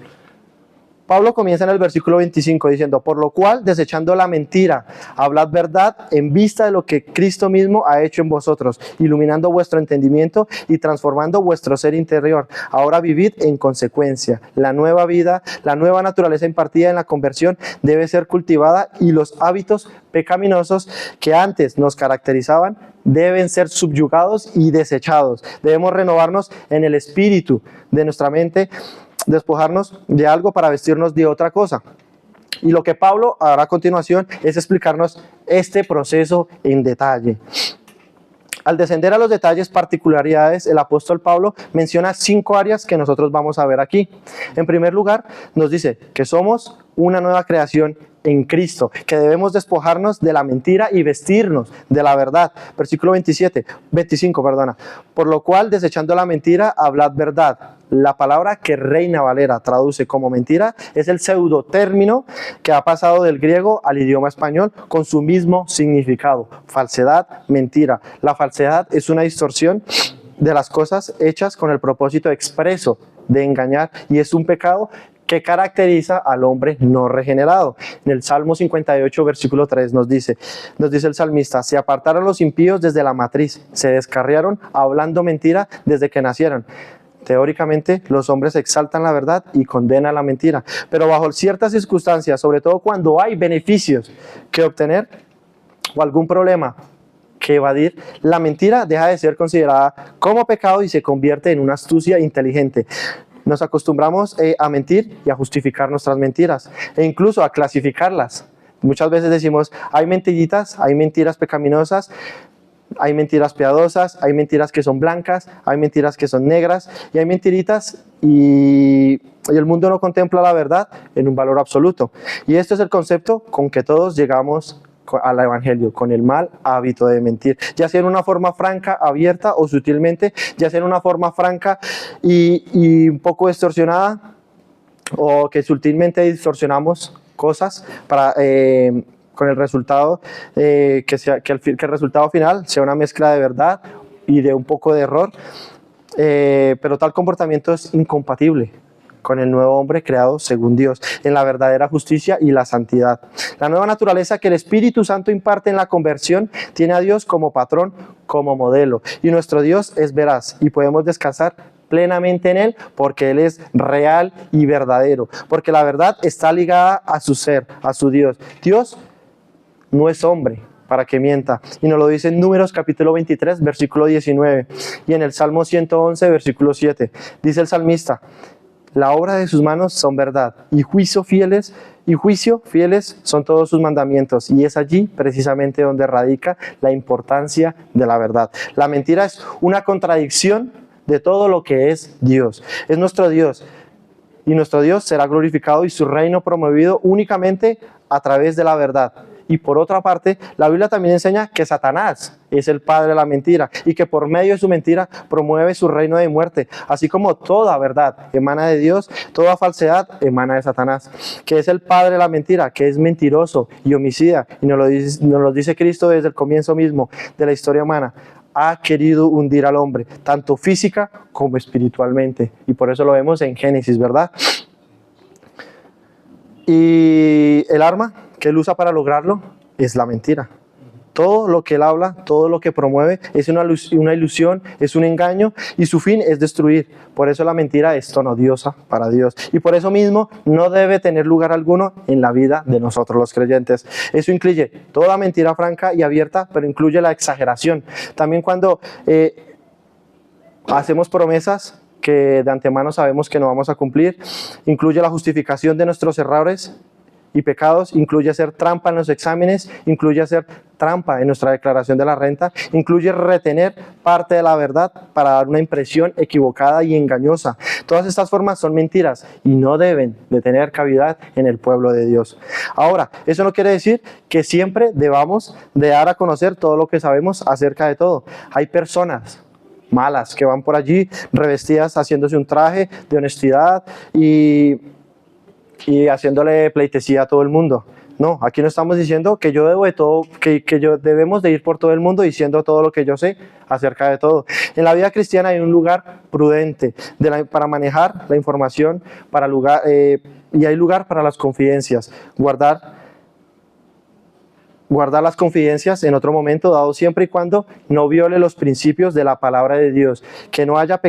S1: Pablo comienza en el versículo 25 diciendo, por lo cual, desechando la mentira, hablad verdad en vista de lo que Cristo mismo ha hecho en vosotros, iluminando vuestro entendimiento y transformando vuestro ser interior. Ahora vivid en consecuencia. La nueva vida, la nueva naturaleza impartida en la conversión debe ser cultivada y los hábitos pecaminosos que antes nos caracterizaban deben ser subyugados y desechados. Debemos renovarnos en el espíritu de nuestra mente, despojarnos de algo para vestirnos de otra cosa. Y lo que Pablo hará a continuación es explicarnos este proceso en detalle. Al descender a los detalles, particularidades, el apóstol Pablo menciona 5 áreas que nosotros vamos a ver aquí. En primer lugar, nos dice que somos una nueva creación en Cristo, que debemos despojarnos de la mentira y vestirnos de la verdad. Versículo 25, por lo cual, desechando la mentira, hablad verdad. La palabra que Reina Valera traduce como mentira es el pseudotérmino que ha pasado del griego al idioma español con su mismo significado. Falsedad, mentira. La falsedad es una distorsión de las cosas hechas con el propósito expreso de engañar y es un pecado que caracteriza al hombre no regenerado. En el Salmo 58, versículo 3 nos dice el salmista: se apartaron los impíos desde la matriz, se descarriaron hablando mentira desde que nacieron. Teóricamente, los hombres exaltan la verdad y condenan la mentira, pero bajo ciertas circunstancias, sobre todo cuando hay beneficios que obtener o algún problema que evadir, la mentira deja de ser considerada como pecado y se convierte en una astucia inteligente. Nos acostumbramos a mentir y a justificar nuestras mentiras e incluso a clasificarlas. Muchas veces decimos, hay mentiritas, hay mentiras pecaminosas, hay mentiras piadosas, hay mentiras que son blancas, hay mentiras que son negras y hay mentiritas y el mundo no contempla la verdad en un valor absoluto. Y este es el concepto con que todos llegamos al evangelio, con el mal hábito de mentir, ya sea en una forma franca, abierta o sutilmente, ya sea en una forma franca y un poco distorsionada, o que sutilmente distorsionamos cosas para con el resultado que el resultado final sea una mezcla de verdad y de un poco de error, pero tal comportamiento es incompatible con el nuevo hombre creado según Dios, en la verdadera justicia y la santidad. La nueva naturaleza que el Espíritu Santo imparte en la conversión tiene a Dios como patrón, como modelo, y nuestro Dios es veraz y podemos descansar plenamente en Él porque Él es real y verdadero, porque la verdad está ligada a su ser, a su Dios. Dios no es hombre para que mienta, y nos lo dice en Números capítulo 23, versículo 19, y en el Salmo 111, versículo 7, dice el salmista: la obra de sus manos son verdad, y juicio fieles son todos sus mandamientos. Y es allí precisamente donde radica la importancia de la verdad. La mentira es una contradicción de todo lo que es Dios. Es nuestro Dios, y nuestro Dios será glorificado y su reino promovido únicamente a través de la verdad. Y por otra parte, la Biblia también enseña que Satanás es el padre de la mentira y que por medio de su mentira promueve su reino de muerte. Así como toda verdad emana de Dios, toda falsedad emana de Satanás, que es el padre de la mentira, que es mentiroso y homicida. Y nos lo dice Cristo desde el comienzo mismo de la historia humana. Ha querido hundir al hombre, tanto física como espiritualmente. Y por eso lo vemos en Génesis, ¿verdad? Y el arma que él usa para lograrlo es la mentira. Todo lo que él habla, todo lo que promueve es una ilusión, es un engaño y su fin es destruir. Por eso la mentira es tan odiosa para Dios y por eso mismo no debe tener lugar alguno en la vida de nosotros los creyentes. Eso incluye toda mentira franca y abierta, pero incluye la exageración. También cuando hacemos promesas que de antemano sabemos que no vamos a cumplir, incluye la justificación de nuestros errores y pecados, incluye hacer trampa en los exámenes, incluye hacer trampa en nuestra declaración de la renta, incluye retener parte de la verdad para dar una impresión equivocada y engañosa. Todas estas formas son mentiras y no deben de tener cavidad en el pueblo de Dios. Ahora, eso no quiere decir que siempre debamos de dar a conocer todo lo que sabemos acerca de todo. Hay personas malas que van por allí revestidas, haciéndose un traje de honestidad y haciéndole pleitesía a todo el mundo. No, aquí no estamos diciendo que yo debo de todo, que yo debemos de ir por todo el mundo diciendo todo lo que yo sé acerca de todo. En la vida cristiana hay un lugar prudente para manejar la información, y hay lugar para las confidencias, guardar las confidencias en otro momento dado, siempre y cuando no viole los principios de la palabra de Dios, que no haya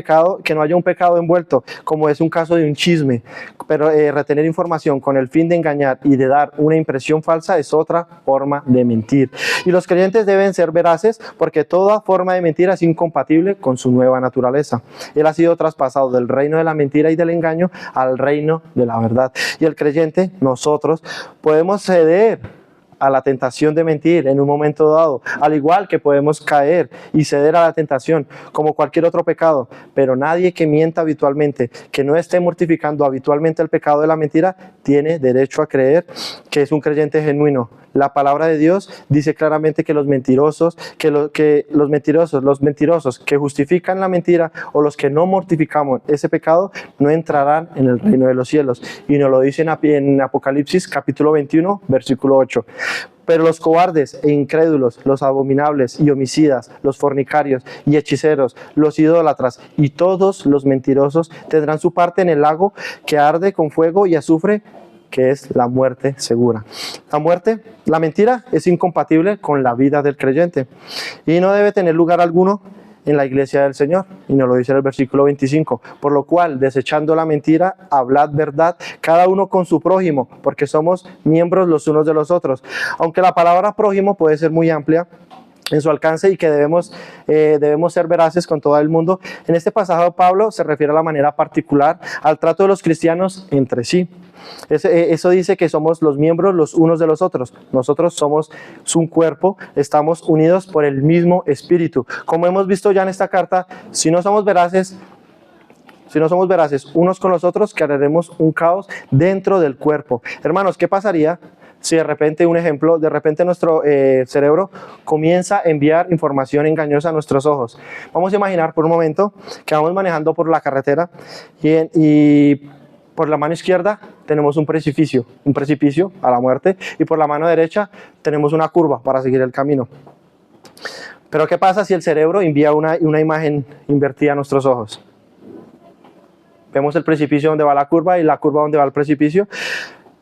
S1: un pecado envuelto, como es un caso de un chisme. Pero retener información con el fin de engañar y de dar una impresión falsa es otra forma de mentir. Y los creyentes deben ser veraces porque toda forma de mentira es incompatible con su nueva naturaleza. Él ha sido traspasado del reino de la mentira y del engaño al reino de la verdad. Y el creyente, nosotros, podemos ceder a la tentación de mentir en un momento dado, al igual que podemos caer y ceder a la tentación como cualquier otro pecado, pero nadie que mienta habitualmente, que no esté mortificando habitualmente el pecado de la mentira, tiene derecho a creer que es un creyente genuino. La palabra de Dios dice claramente que los mentirosos, los mentirosos que justifican la mentira o los que no mortificamos ese pecado no entrarán en el reino de los cielos. Y nos lo dice en Apocalipsis capítulo 21, versículo 8. Pero los cobardes e incrédulos, los abominables y homicidas, los fornicarios y hechiceros, los idólatras y todos los mentirosos tendrán su parte en el lago que arde con fuego y azufre, que es la muerte segura. La mentira es incompatible con la vida del creyente y no debe tener lugar alguno en la iglesia del Señor, y nos lo dice en el versículo 25, por lo cual, desechando la mentira, hablad verdad, cada uno con su prójimo, porque somos miembros los unos de los otros. Aunque la palabra prójimo puede ser muy amplia en su alcance y que debemos ser veraces con todo el mundo, en este pasaje Pablo se refiere a la manera particular al trato de los cristianos entre sí. Eso dice que somos los miembros los unos de los otros. Nosotros somos un cuerpo, estamos unidos por el mismo espíritu. Como hemos visto ya en esta carta, si no somos veraces unos con los otros, crearemos un caos dentro del cuerpo. Hermanos, ¿qué pasaría si de repente nuestro cerebro comienza a enviar información engañosa a nuestros ojos? Vamos a imaginar por un momento que vamos manejando por la carretera y por la mano izquierda tenemos un precipicio a la muerte, y por la mano derecha tenemos una curva para seguir el camino. Pero ¿qué pasa si el cerebro envía una imagen invertida a nuestros ojos? Vemos el precipicio donde va la curva y la curva donde va el precipicio.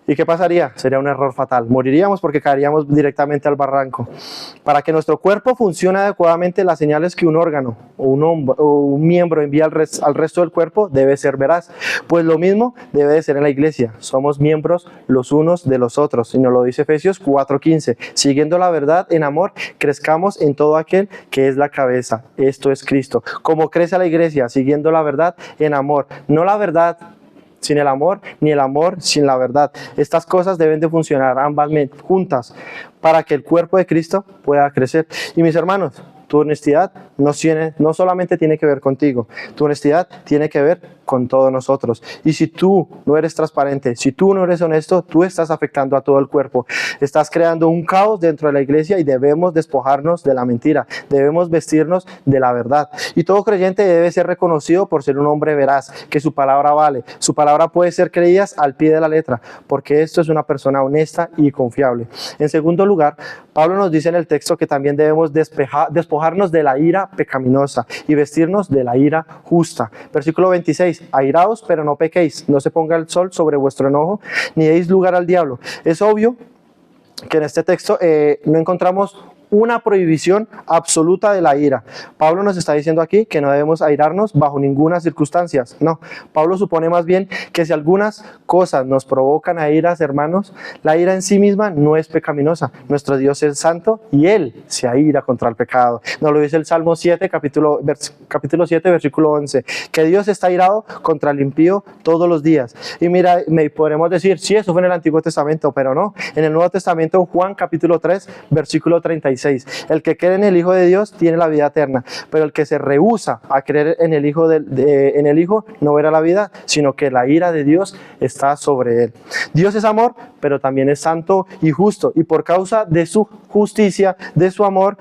S1: ¿Y qué pasaría? Sería un error fatal. Moriríamos porque caeríamos directamente al barranco. Para que nuestro cuerpo funcione adecuadamente, las señales que un órgano o un miembro envía al resto del cuerpo debe ser veraz. Pues lo mismo debe de ser en la iglesia. Somos miembros los unos de los otros. Y nos lo dice Efesios 4:15. Siguiendo la verdad en amor, crezcamos en todo aquel que es la cabeza. Esto es Cristo. Como crece la iglesia, siguiendo la verdad en amor. No la verdad sin el amor, ni el amor sin la verdad. Estas cosas deben de funcionar ambas juntas para que el cuerpo de Cristo pueda crecer. Y mis hermanos, tu honestidad no solamente tiene que ver contigo, tu honestidad tiene que ver con todos nosotros. Y si tú no eres transparente, si tú no eres honesto, tú estás afectando a todo el cuerpo. Estás creando un caos dentro de la iglesia y debemos despojarnos de la mentira, debemos vestirnos de la verdad. Y todo creyente debe ser reconocido por ser un hombre veraz, que su palabra vale, su palabra puede ser creída al pie de la letra, porque esto es una persona honesta y confiable. En segundo lugar, Pablo nos dice en el texto que también debemos despojarnos de la ira pecaminosa y vestirnos de la ira justa. Versículo 26, airaos, pero no pequéis, no se ponga el sol sobre vuestro enojo, ni deis lugar al diablo. Es obvio que en este texto no encontramos una prohibición absoluta de la ira. Pablo nos está diciendo aquí que no debemos airarnos bajo ninguna circunstancia. No, Pablo supone más bien que si algunas cosas nos provocan a iras, hermanos, la ira en sí misma no es pecaminosa. Nuestro Dios es santo y Él se aira contra el pecado. Nos lo dice el Salmo 7, capítulo 7, versículo 11, que Dios está airado contra el impío todos los días. Y mira, podremos decir, sí, eso fue en el Antiguo Testamento, pero no. En el Nuevo Testamento, Juan capítulo 3, versículo 36, el que cree en el Hijo de Dios tiene la vida eterna, pero el que se rehúsa a creer en el Hijo no verá la vida, sino que la ira de Dios está sobre él. Dios es amor, pero también es santo y justo, y por causa de su justicia, de su amor,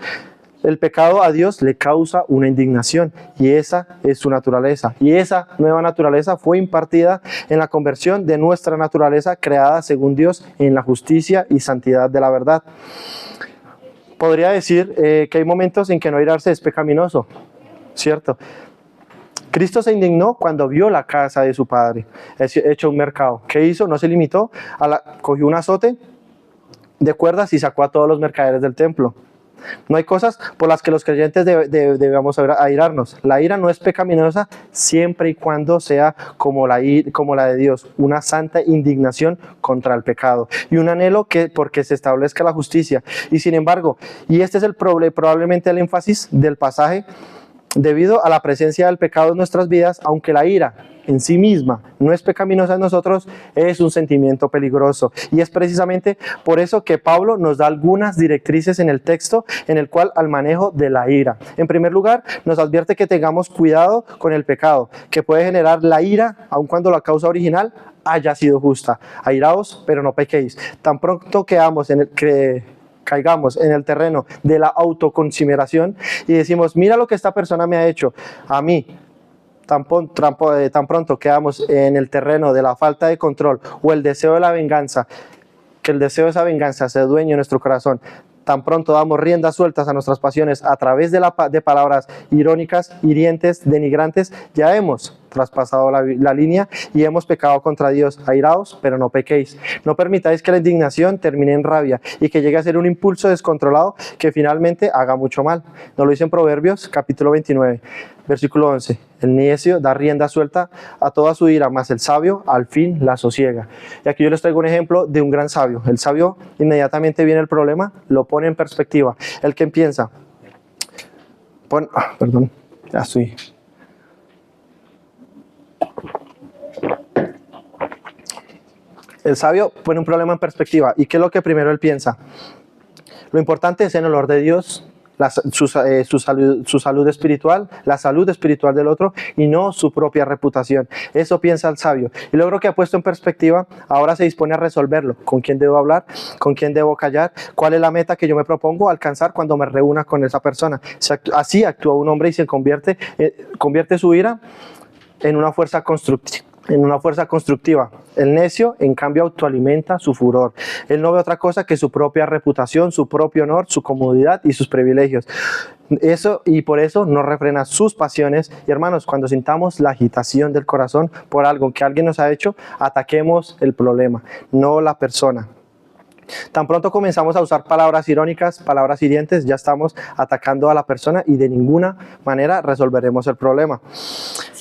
S1: el pecado a Dios le causa una indignación, y esa es su naturaleza. Y esa nueva naturaleza fue impartida en la conversión de nuestra naturaleza creada según Dios en la justicia y santidad de la verdad. Podría decir que hay momentos en que no airarse es pecaminoso, ¿cierto? Cristo se indignó cuando vio la casa de su padre hecho un mercado. ¿Qué hizo? No se limitó, cogió un azote de cuerdas y sacó a todos los mercaderes del templo. No hay cosas por las que los creyentes debamos airarnos. La ira no es pecaminosa siempre y cuando sea como la de Dios, una santa indignación contra el pecado y un anhelo porque se establezca la justicia. Y sin embargo, y este es probablemente el énfasis del pasaje, Debido a la presencia del pecado en nuestras vidas, aunque la ira en sí misma no es pecaminosa en nosotros, es un sentimiento peligroso. Y es precisamente por eso que Pablo nos da algunas directrices en el texto en el cual al manejo de la ira. En primer lugar, nos advierte que tengamos cuidado con el pecado, que puede generar la ira, aun cuando la causa original haya sido justa. Airaos, pero no pequéis. Tan pronto caigamos en el terreno de la autoconsideración y decimos, mira lo que esta persona me ha hecho a mí, tan pronto quedamos en el terreno de la falta de control o el deseo de la venganza, que el deseo de esa venganza se dueñe en nuestro corazón, tan pronto damos riendas sueltas a nuestras pasiones a través de palabras irónicas, hirientes, denigrantes, ya hemos traspasado la línea y hemos pecado contra Dios. Airaos, pero no pequéis. No permitáis que la indignación termine en rabia y que llegue a ser un impulso descontrolado que finalmente haga mucho mal. Nos lo dice en Proverbios capítulo 29, versículo 11. El necio da rienda suelta a toda su ira, mas el sabio al fin la sosiega. Y aquí yo les traigo un ejemplo de un gran sabio. El sabio inmediatamente viene el problema, lo pone en perspectiva. El que piensa, ya estoy. El sabio pone un problema en perspectiva. ¿Y qué es lo que primero él piensa? Lo importante es el honor de Dios, su salud espiritual, la salud espiritual del otro y no su propia reputación. Eso piensa el sabio. Y luego que ha puesto en perspectiva, ahora se dispone a resolverlo. ¿Con quién debo hablar? ¿Con quién debo callar? ¿Cuál es la meta que yo me propongo alcanzar cuando me reúna con esa persona? Así actúa un hombre y se convierte su ira en una fuerza constructiva. El necio, en cambio, autoalimenta su furor. Él no ve otra cosa que su propia reputación, su propio honor, su comodidad y sus privilegios. Y por eso no refrena sus pasiones. Y hermanos, cuando sintamos la agitación del corazón por algo que alguien nos ha hecho, ataquemos el problema, no la persona. Tan pronto comenzamos a usar palabras irónicas, palabras hirientes, ya estamos atacando a la persona y de ninguna manera resolveremos el problema.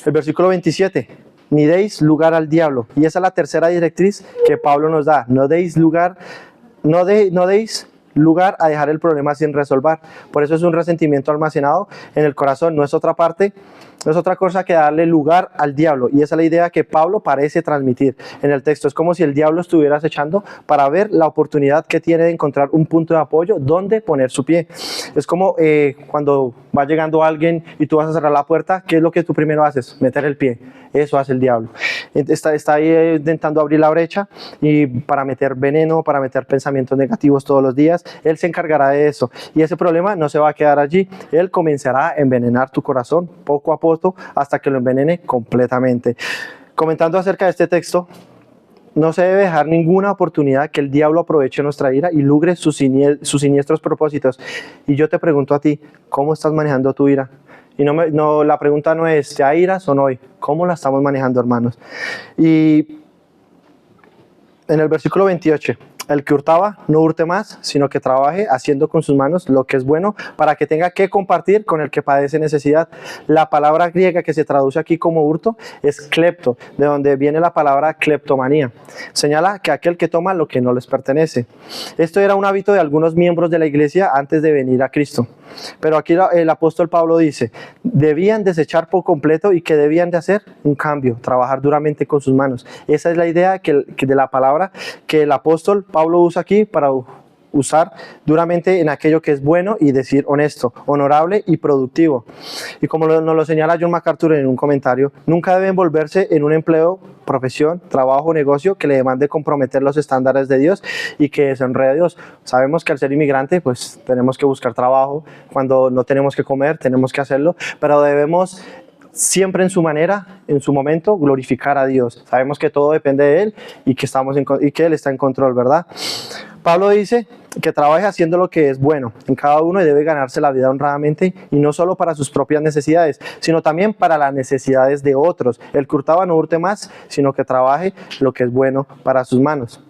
S1: El versículo 27. Ni deis lugar al diablo. Y esa es la tercera directriz que Pablo nos da. No deis lugar a dejar el problema sin resolver. Por eso es un resentimiento almacenado en el corazón. No es otra cosa que darle lugar al diablo. Y esa es la idea que Pablo parece transmitir en el texto. Es como si el diablo estuviera acechando para ver la oportunidad que tiene de encontrar un punto de apoyo donde poner su pie. Es como cuando va llegando alguien y tú vas a cerrar la puerta, ¿qué es lo que tú primero haces? Meter el pie. Eso hace el diablo. Está ahí intentando abrir la brecha y para meter veneno, para meter pensamientos negativos todos los días. Él se encargará de eso. Y ese problema no se va a quedar allí. Él comenzará a envenenar tu corazón poco a poco hasta que lo envenene completamente. Comentando acerca de este texto, no se debe dejar ninguna oportunidad que el diablo aproveche nuestra ira y logre sus siniestros propósitos. Y yo te pregunto a ti, ¿cómo estás manejando tu ira? Y la pregunta no es, ¿te iras o no hoy? ¿Cómo la estamos manejando, hermanos? Y en el versículo 28, el que hurtaba, no hurte más, sino que trabaje haciendo con sus manos lo que es bueno para que tenga que compartir con el que padece necesidad. La palabra griega que se traduce aquí como hurto es klepto, de donde viene la palabra kleptomanía. Señala que aquel que toma lo que no les pertenece. Esto era un hábito de algunos miembros de la iglesia antes de venir a Cristo. Pero aquí el apóstol Pablo dice, debían desechar por completo y que debían de hacer un cambio, trabajar duramente con sus manos. Esa es la idea que de la palabra que el apóstol Pablo usa aquí para usar duramente en aquello que es bueno y decir honesto, honorable y productivo. Y como nos lo señala John MacArthur en un comentario, nunca debe envolverse en un empleo, profesión, trabajo o negocio que le demande comprometer los estándares de Dios y que deshonre a Dios. Sabemos que al ser inmigrante pues tenemos que buscar trabajo, cuando no tenemos que comer tenemos que hacerlo, pero debemos siempre en su manera, en su momento, glorificar a Dios. Sabemos que todo depende de Él y que Él está en control, ¿verdad? Pablo dice que trabaje haciendo lo que es bueno en cada uno y debe ganarse la vida honradamente y no solo para sus propias necesidades, sino también para las necesidades de otros. El que hurtaba no hurte más, sino que trabaje lo que es bueno para sus manos.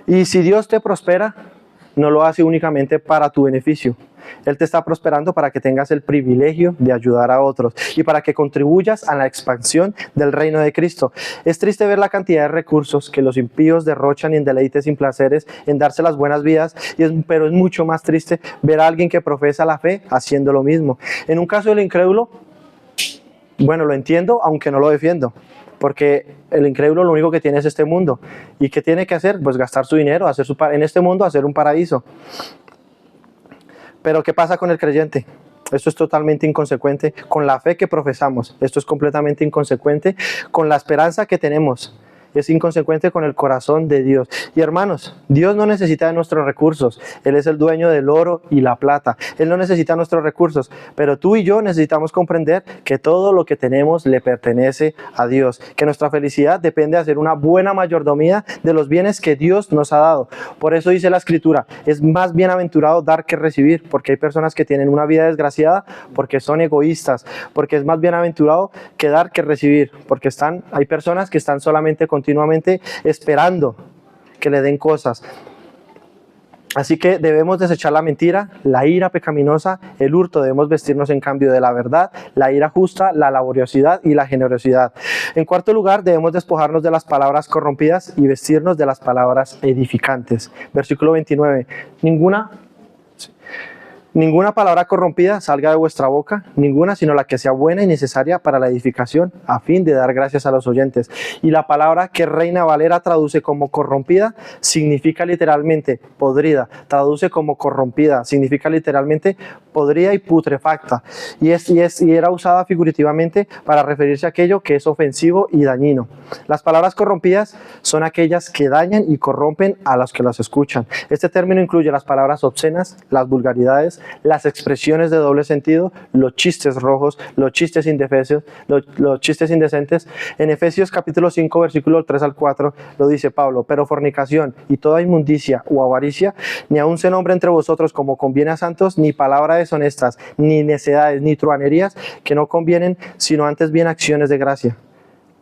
S1: Y si Dios te prospera, no lo hace únicamente para tu beneficio. Él te está prosperando para que tengas el privilegio de ayudar a otros y para que contribuyas a la expansión del reino de Cristo. Es triste ver la cantidad de recursos que los impíos derrochan en deleites sin placeres, en darse las buenas vidas, pero es mucho más triste ver a alguien que profesa la fe haciendo lo mismo. En un caso del incrédulo, bueno, lo entiendo, aunque no lo defiendo. Porque el incrédulo lo único que tiene es este mundo. ¿Y qué tiene que hacer? Pues gastar su dinero, en este mundo hacer un paraíso. Pero ¿qué pasa con el creyente? Esto es totalmente inconsecuente con la fe que profesamos. Esto es completamente inconsecuente con la esperanza que tenemos. Es inconsecuente con el corazón de Dios. Y hermanos, Dios no necesita de nuestros recursos. Él es el dueño del oro y la plata. Él no necesita nuestros recursos. Pero tú y yo necesitamos comprender que todo lo que tenemos le pertenece a Dios. Que nuestra felicidad depende de hacer una buena mayordomía de los bienes que Dios nos ha dado. Por eso dice la Escritura, es más bienaventurado dar que recibir. Porque hay personas que tienen una vida desgraciada porque son egoístas. Porque es más bienaventurado que dar que recibir. Porque hay personas que están solamente continuamente esperando que le den cosas. Así que debemos desechar la mentira, la ira pecaminosa, el hurto. Debemos vestirnos en cambio de la verdad, la ira justa, la laboriosidad y la generosidad. En cuarto lugar, debemos despojarnos de las palabras corrompidas y vestirnos de las palabras edificantes. Versículo 29. Ninguna palabra corrompida salga de vuestra boca, ninguna, sino la que sea buena y necesaria para la edificación, a fin de dar gracias a los oyentes. Y la palabra que Reina Valera traduce como corrompida, significa literalmente podrida. Traduce como corrompida, significa literalmente podrida y putrefacta. Y era usada figurativamente para referirse a aquello que es ofensivo y dañino. Las palabras corrompidas son aquellas que dañan y corrompen a los que las escuchan. Este término incluye las palabras obscenas, las vulgaridades, las expresiones de doble sentido, los chistes rojos, los chistes indecentes. En Efesios capítulo 5, versículo 3 al 4, lo dice Pablo: pero fornicación y toda inmundicia o avaricia, ni aun se nombre entre vosotros como conviene a santos, ni palabras deshonestas, ni necedades, ni truhanerías que no convienen, sino antes bien acciones de gracia.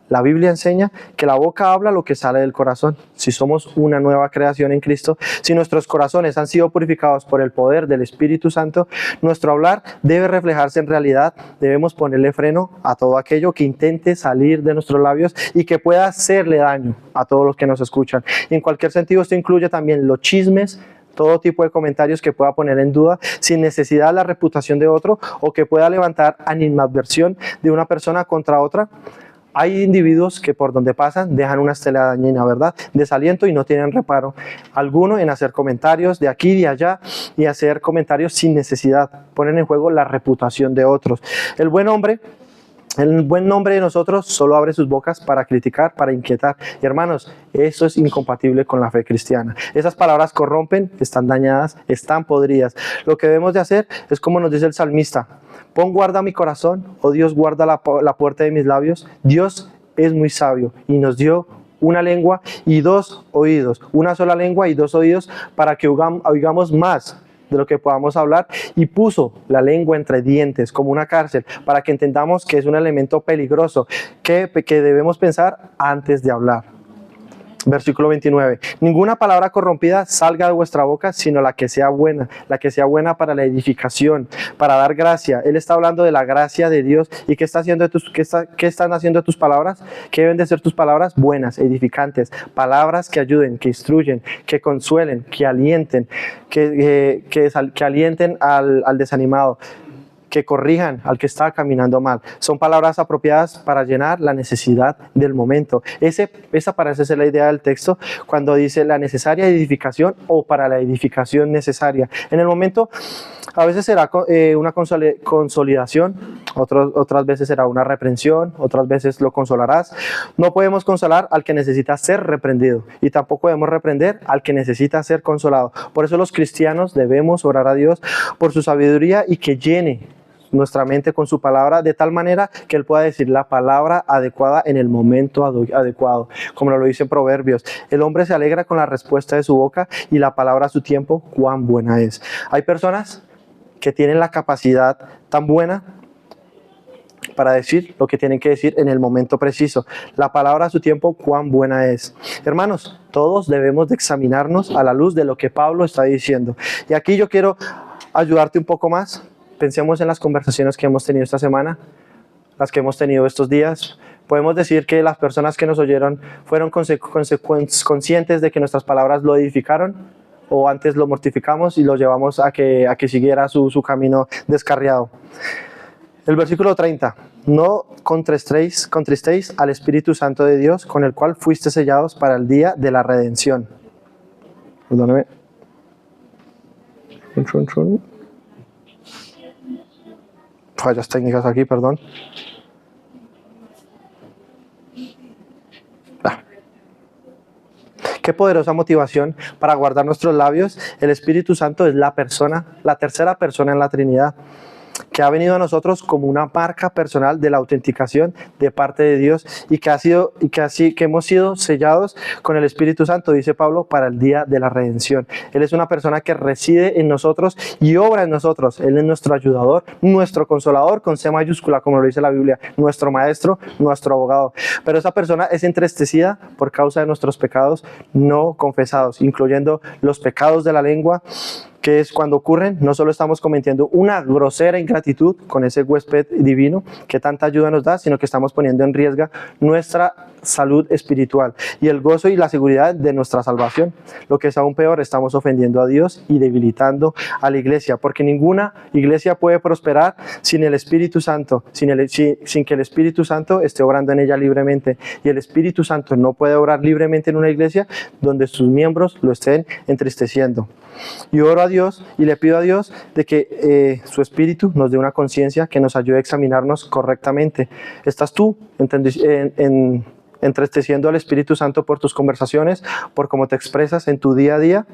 S1: La Biblia enseña que la boca habla lo que sale del corazón. Si somos una nueva creación en Cristo, si nuestros corazones han sido purificados por el poder del Espíritu Santo, nuestro hablar debe reflejarse en realidad. Debemos ponerle freno a todo aquello que intente salir de nuestros labios y que pueda hacerle daño a todos los que nos escuchan. Y en cualquier sentido, esto incluye también los chismes, todo tipo de comentarios que pueda poner en duda sin necesidad la reputación de otro o que pueda levantar animadversión de una persona contra otra. Hay individuos que por donde pasan dejan una estela dañina, ¿verdad?, desaliento, y no tienen reparo alguno en hacer comentarios de aquí y de allá y hacer comentarios sin necesidad. Ponen en juego la reputación de otros. El buen nombre de nosotros solo abre sus bocas para criticar, para inquietar. Y hermanos, eso es incompatible con la fe cristiana. Esas palabras corrompen, están dañadas, están podridas. Lo que debemos de hacer es como nos dice el salmista: pon guarda a mi corazón, oh Dios, guarda la puerta de mis labios. Dios es muy sabio y nos dio una lengua y dos oídos, una sola lengua y dos oídos, para que oigamos más de lo que podamos hablar, y puso la lengua entre dientes como una cárcel, para que entendamos que es un elemento peligroso que debemos pensar antes de hablar. Versículo 29. Ninguna palabra corrompida salga de vuestra boca, sino la que sea buena para la edificación, para dar gracia. Él está hablando de la gracia de Dios. ¿Y qué están haciendo tus palabras? ¿Qué deben de ser tus palabras? Buenas, edificantes, palabras que ayuden, que instruyen, que consuelen, que alienten, que alienten al desanimado, que corrijan al que está caminando mal. Son palabras apropiadas para llenar la necesidad del momento. Esa parece ser la idea del texto cuando dice la necesaria edificación o para la edificación necesaria. En el momento, a veces será una consolidación, otras veces será una reprensión, otras veces lo consolarás. No podemos consolar al que necesita ser reprendido, y tampoco debemos reprender al que necesita ser consolado. Por eso los cristianos debemos orar a Dios por su sabiduría y que llene nuestra mente con su palabra, de tal manera que Él pueda decir la palabra adecuada en el momento adecuado, como lo dice en Proverbios: el hombre se alegra con la respuesta de su boca, y la palabra a su tiempo cuán buena es. Hay personas que tienen la capacidad tan buena para decir lo que tienen que decir en el momento preciso. La palabra a su tiempo, cuán buena es. Hermanos, todos debemos de examinarnos a la luz de lo que Pablo está diciendo. Y aquí yo quiero ayudarte un poco más. Pensemos en las conversaciones que hemos tenido esta semana, las que hemos tenido estos días. Podemos decir que las personas que nos oyeron fueron conscientes de que nuestras palabras lo edificaron, o antes lo mortificamos y lo llevamos a que siguiera su camino descarriado. El versículo 30. No contristéis al Espíritu Santo de Dios, con el cual fuiste sellados para el día de la redención. Perdóneme. Fallas técnicas aquí, perdón. Qué poderosa motivación para guardar nuestros labios. El Espíritu Santo es la tercera persona en la Trinidad, que ha venido a nosotros como una marca personal de la autenticación de parte de Dios y que hemos sido sellados con el Espíritu Santo, dice Pablo, para el día de la redención. Él es una persona que reside en nosotros y obra en nosotros. Él es nuestro ayudador, nuestro consolador, con C mayúscula, como lo dice la Biblia, nuestro maestro, nuestro abogado. Pero esa persona es entristecida por causa de nuestros pecados no confesados, incluyendo los pecados de la lengua, que es cuando ocurren, no solo estamos cometiendo una grosera ingratitud con ese huésped divino que tanta ayuda nos da, sino que estamos poniendo en riesgo nuestra salud espiritual y el gozo y la seguridad de nuestra salvación. Lo que es aún peor, estamos ofendiendo a Dios y debilitando a la iglesia, porque ninguna iglesia puede prosperar sin el Espíritu Santo, sin que el Espíritu Santo esté obrando en ella libremente. Y el Espíritu Santo no puede obrar libremente en una iglesia donde sus miembros lo estén entristeciendo. Y oro a Dios y le pido a Dios de que su Espíritu nos dé una conciencia que nos ayude a examinarnos correctamente. ¿Estás tú entristeciendo al Espíritu Santo por tus conversaciones, por cómo te expresas en tu día a día?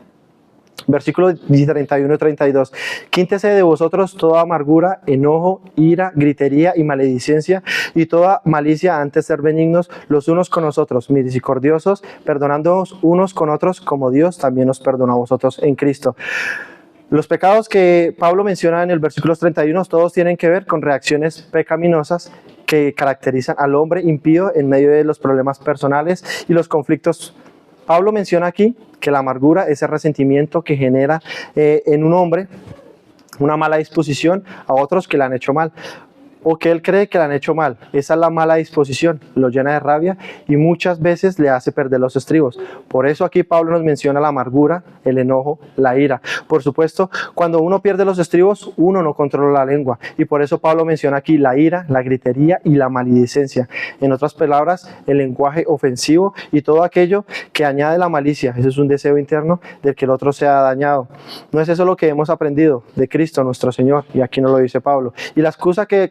S1: Versículos 31 y 32. Quítese de vosotros toda amargura, enojo, ira, gritería y maledicencia y toda malicia, antes ser benignos los unos con los otros, misericordiosos, perdonándonos unos con otros como Dios también os perdonó a vosotros en Cristo. Los pecados que Pablo menciona en el versículo 31 todos tienen que ver con reacciones pecaminosas que caracterizan al hombre impío en medio de los problemas personales y los conflictos. Pablo menciona aquí que la amargura es el resentimiento que genera en un hombre una mala disposición a otros que le han hecho mal, o que él cree que le han hecho mal. Esa es la mala disposición, lo llena de rabia y muchas veces le hace perder los estribos. Por eso aquí Pablo nos menciona la amargura, el enojo, la ira. Por supuesto, cuando uno pierde los estribos, uno no controla la lengua, y por eso Pablo menciona aquí la ira, la gritería y la maledicencia. En otras palabras, el lenguaje ofensivo y todo aquello que añade la malicia. Ese es un deseo interno del que el otro sea dañado. ¿No es eso lo que hemos aprendido de Cristo nuestro Señor? Y aquí nos lo dice Pablo. Y la excusa que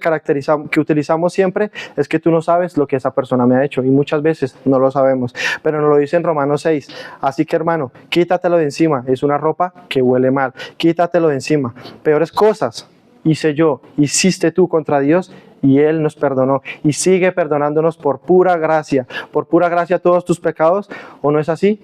S1: utilizamos siempre es que tú no sabes lo que esa persona me ha hecho, y muchas veces no lo sabemos, pero nos lo dice en Romanos 6. Así que, hermano, quítatelo de encima. Es una ropa que huele mal, quítatelo de encima. Peores cosas hice yo, hiciste tú contra Dios, y Él nos perdonó y sigue perdonándonos por pura gracia todos tus pecados. ¿O no es así?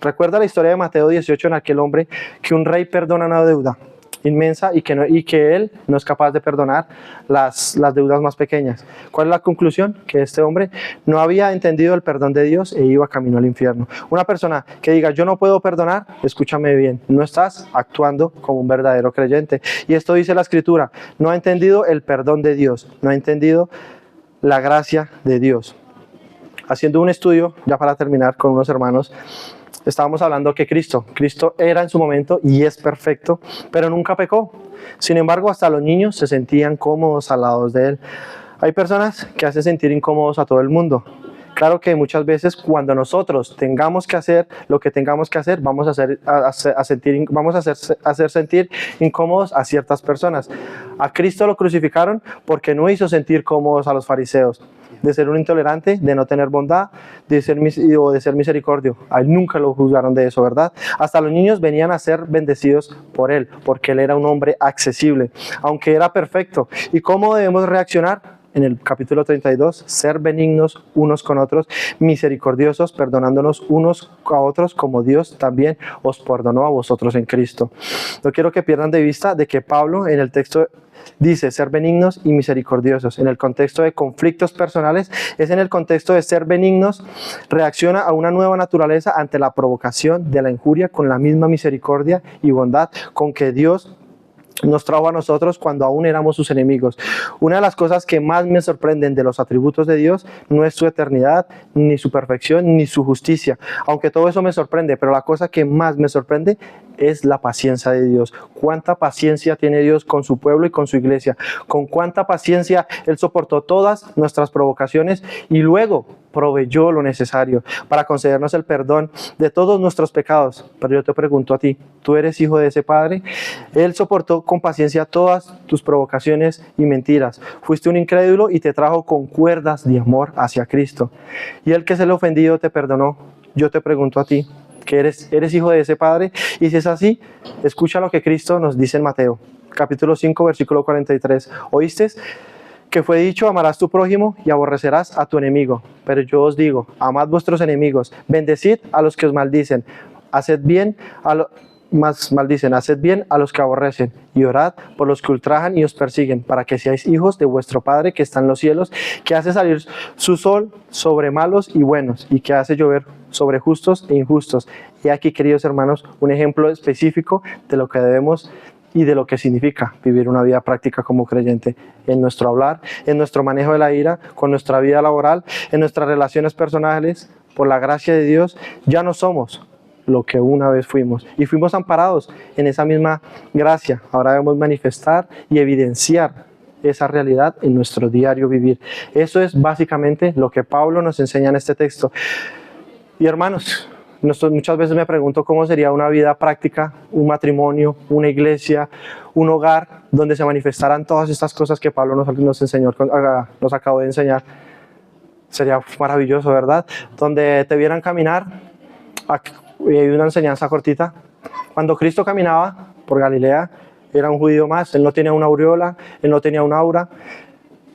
S1: Recuerda la historia de Mateo 18, en aquel hombre que un rey perdona una deuda inmensa y que él no es capaz de perdonar las deudas más pequeñas. ¿Cuál es la conclusión? Que este hombre no había entendido el perdón de Dios e iba camino al infierno. Una persona que diga yo no puedo perdonar, escúchame bien, no estás actuando como un verdadero creyente. Y esto dice la Escritura: no ha entendido el perdón de Dios, no ha entendido la gracia de Dios. Haciendo un estudio, ya para terminar, con unos hermanos, estábamos hablando que Cristo era en su momento y es perfecto, pero nunca pecó. Sin embargo, hasta los niños se sentían cómodos al lado de Él. Hay personas que hacen sentir incómodos a todo el mundo. Claro que muchas veces cuando nosotros tengamos que hacer lo que tengamos que hacer, vamos a hacer sentir incómodos a ciertas personas. A Cristo lo crucificaron porque no hizo sentir cómodos a los fariseos, de ser un intolerante, de no tener bondad, de ser misericordio. A Él nunca lo juzgaron de eso, ¿verdad? Hasta los niños venían a ser bendecidos por Él, porque Él era un hombre accesible, aunque era perfecto. ¿Y cómo debemos reaccionar? En el capítulo 32, ser benignos unos con otros, misericordiosos, perdonándonos unos a otros como Dios también os perdonó a vosotros en Cristo. No quiero que pierdan de vista de que Pablo en el texto dice ser benignos y misericordiosos. En el contexto de conflictos personales, es en el contexto de ser benignos, reacciona a una nueva naturaleza ante la provocación de la injuria con la misma misericordia y bondad con que Dios nos trajo a nosotros cuando aún éramos sus enemigos. Una de las cosas que más me sorprenden de los atributos de Dios no es su eternidad, ni su perfección, ni su justicia, aunque todo eso me sorprende, pero la cosa que más me sorprende es la paciencia de Dios. Cuánta paciencia tiene Dios con su pueblo y con su iglesia, con cuánta paciencia Él soportó todas nuestras provocaciones y luego proveyó lo necesario para concedernos el perdón de todos nuestros pecados. Pero yo te pregunto a ti, ¿tú eres hijo de ese Padre? Él soportó con paciencia todas tus provocaciones y mentiras. Fuiste un incrédulo y te trajo con cuerdas de amor hacia Cristo. Y el que es el ofendido te perdonó. Yo te pregunto a ti, que eres hijo de ese Padre, y si es así, escucha lo que Cristo nos dice en Mateo, capítulo 5, versículo 43. ¿Oíste que fue dicho, amarás tu prójimo y aborrecerás a tu enemigo? Pero yo os digo, amad vuestros enemigos, bendecid a los que os maldicen, haced bien a los que aborrecen, y orad por los que ultrajan y os persiguen, para que seáis hijos de vuestro Padre que está en los cielos, que hace salir su sol sobre malos y buenos, y que hace llover sobre justos e injustos. Y aquí, queridos hermanos, un ejemplo específico de lo que debemos y de lo que significa vivir una vida práctica como creyente, en nuestro hablar, en nuestro manejo de la ira, con nuestra vida laboral, en nuestras relaciones personales. Por la gracia de Dios, ya no somos lo que una vez fuimos, y fuimos amparados en esa misma gracia. Ahora debemos manifestar y evidenciar esa realidad en nuestro diario vivir. Eso es básicamente lo que Pablo nos enseña en este texto. Y hermanos, muchas veces me pregunto cómo sería una vida práctica, un matrimonio, una iglesia, un hogar donde se manifestaran todas estas cosas que Pablo nos enseñó, nos acabó de enseñar. Sería maravilloso, ¿verdad? Donde te vieran caminar. Y hay una enseñanza cortita. Cuando Cristo caminaba por Galilea, era un judío más. Él no tenía una aureola, él no tenía un aura.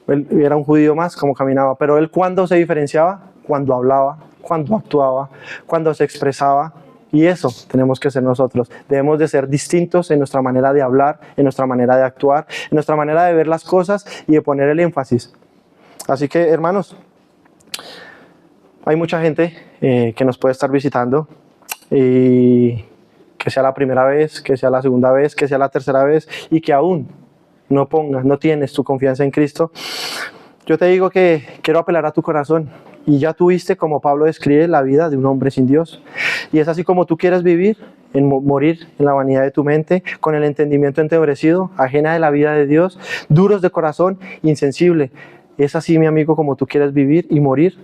S1: Él era un judío más como caminaba. Pero él, ¿cuándo se diferenciaba? Cuando hablaba, cuando actuaba, cuando se expresaba. Y eso tenemos que ser nosotros. Debemos de ser distintos en nuestra manera de hablar, en nuestra manera de actuar, en nuestra manera de ver las cosas y de poner el énfasis. Así que, hermanos, hay mucha gente que nos puede estar visitando, y que sea la primera vez, que sea la segunda vez, que sea la tercera vez, y que aún no tienes tu confianza en Cristo. Yo te digo que quiero apelar a tu corazón, y ya tuviste, como Pablo describe, la vida de un hombre sin Dios, y es así como tú quieres vivir, en morir en la vanidad de tu mente, con el entendimiento entenebrecido, ajena de la vida de Dios, duros de corazón, insensible. Es así, mi amigo, como tú quieres vivir y morir.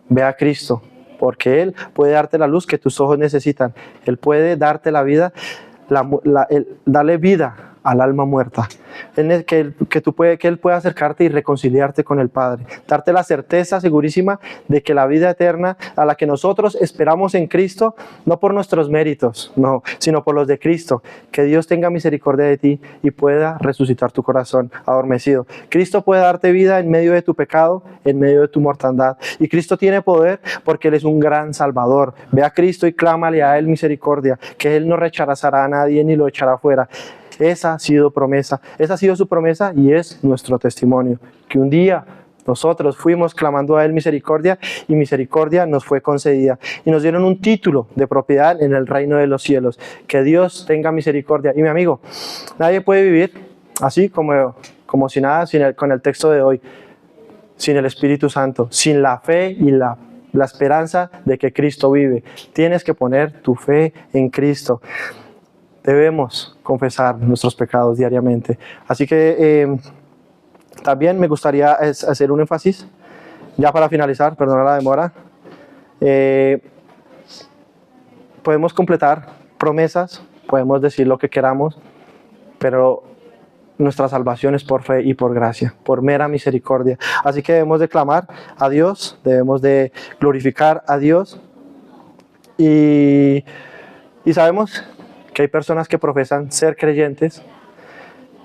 S1: Ve a Cristo, porque Él puede darte la luz que tus ojos necesitan. Él puede darte la vida, darle vida al alma muerta. Que Él pueda acercarte y reconciliarte con el Padre. Darte la certeza segurísima de que la vida eterna a la que nosotros esperamos en Cristo, no por nuestros méritos, no, sino por los de Cristo. Que Dios tenga misericordia de ti y pueda resucitar tu corazón adormecido. Cristo puede darte vida en medio de tu pecado, en medio de tu mortandad. Y Cristo tiene poder porque Él es un gran Salvador. Ve a Cristo y clámale a Él misericordia, que Él no rechazará a nadie ni lo echará fuera. Esa ha sido su promesa y es nuestro testimonio, que un día nosotros fuimos clamando a Él misericordia y misericordia nos fue concedida y nos dieron un título de propiedad en el reino de los cielos. Que Dios tenga misericordia. Y mi amigo, nadie puede vivir así como si nada, con el texto de hoy, sin el Espíritu Santo, sin la fe y la esperanza de que Cristo vive. Tienes que poner tu fe en Cristo. Debemos confesar nuestros pecados diariamente. Así que también me gustaría hacer un énfasis, ya para finalizar, perdona la demora. Podemos completar promesas, podemos decir lo que queramos, pero nuestra salvación es por fe y por gracia, por mera misericordia. Así que debemos de clamar a Dios, debemos de glorificar a Dios, y sabemos que hay personas que profesan ser creyentes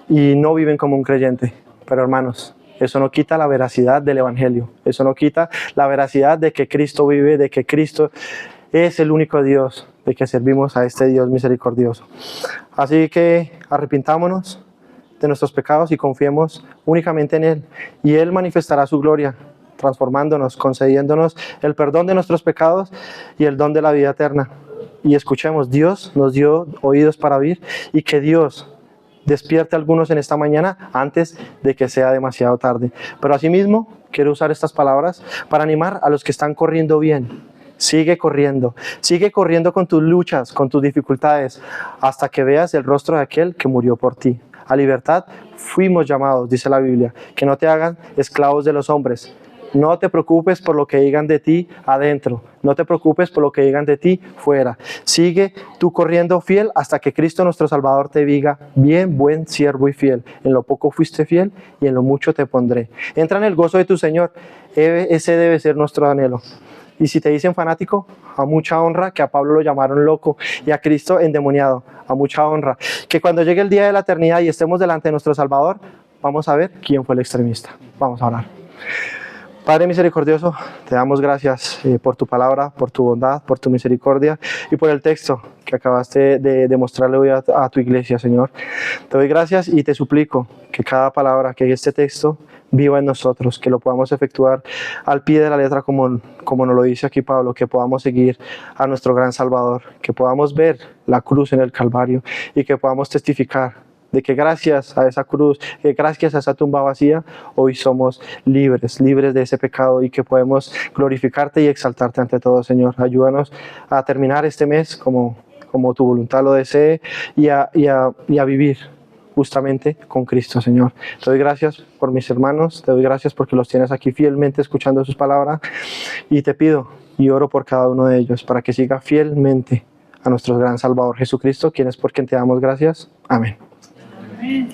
S1: y no viven como un creyente. Pero hermanos, eso no quita la veracidad del Evangelio. Eso no quita la veracidad de que Cristo vive, de que Cristo es el único Dios, de que servimos a este Dios misericordioso. Así que arrepintámonos, de nuestros pecados y confiemos únicamente en Él. Y Él manifestará su gloria, transformándonos, concediéndonos el perdón de nuestros pecados y el don de la vida eterna. Y escuchemos, Dios nos dio oídos para oír, y que Dios despierte a algunos en esta mañana antes de que sea demasiado tarde. Pero asimismo, quiero usar estas palabras para animar a los que están corriendo bien. Sigue corriendo con tus luchas, con tus dificultades, hasta que veas el rostro de aquel que murió por ti. A libertad fuimos llamados, dice la Biblia, que no te hagan esclavos de los hombres. No te preocupes por lo que digan de ti adentro, no te preocupes por lo que digan de ti fuera. Sigue tú corriendo fiel hasta que Cristo nuestro Salvador te diga: bien, buen siervo y fiel, en lo poco fuiste fiel y en lo mucho te pondré. Entra en el gozo de tu Señor, ese debe ser nuestro anhelo. Y si te dicen fanático, a mucha honra, que a Pablo lo llamaron loco y a Cristo endemoniado, a mucha honra. Que cuando llegue el día de la eternidad y estemos delante de nuestro Salvador, vamos a ver quién fue el extremista. Vamos a orar. Padre misericordioso, te damos gracias por tu palabra, por tu bondad, por tu misericordia y por el texto que acabaste de mostrarle hoy a tu iglesia, Señor. Te doy gracias y te suplico que cada palabra, que este texto viva en nosotros, que lo podamos efectuar al pie de la letra como nos lo dice aquí Pablo, que podamos seguir a nuestro gran Salvador, que podamos ver la cruz en el Calvario y que podamos testificar de que gracias a esa cruz, que gracias a esa tumba vacía, hoy somos libres de ese pecado y que podemos glorificarte y exaltarte ante todo, Señor. Ayúdanos a terminar este mes como tu voluntad lo desee y a vivir justamente con Cristo, Señor. Te doy gracias por mis hermanos, te doy gracias porque los tienes aquí fielmente escuchando sus palabras y te pido y oro por cada uno de ellos para que siga fielmente a nuestro gran Salvador Jesucristo, quien es por quien te damos gracias. Amén. Amén.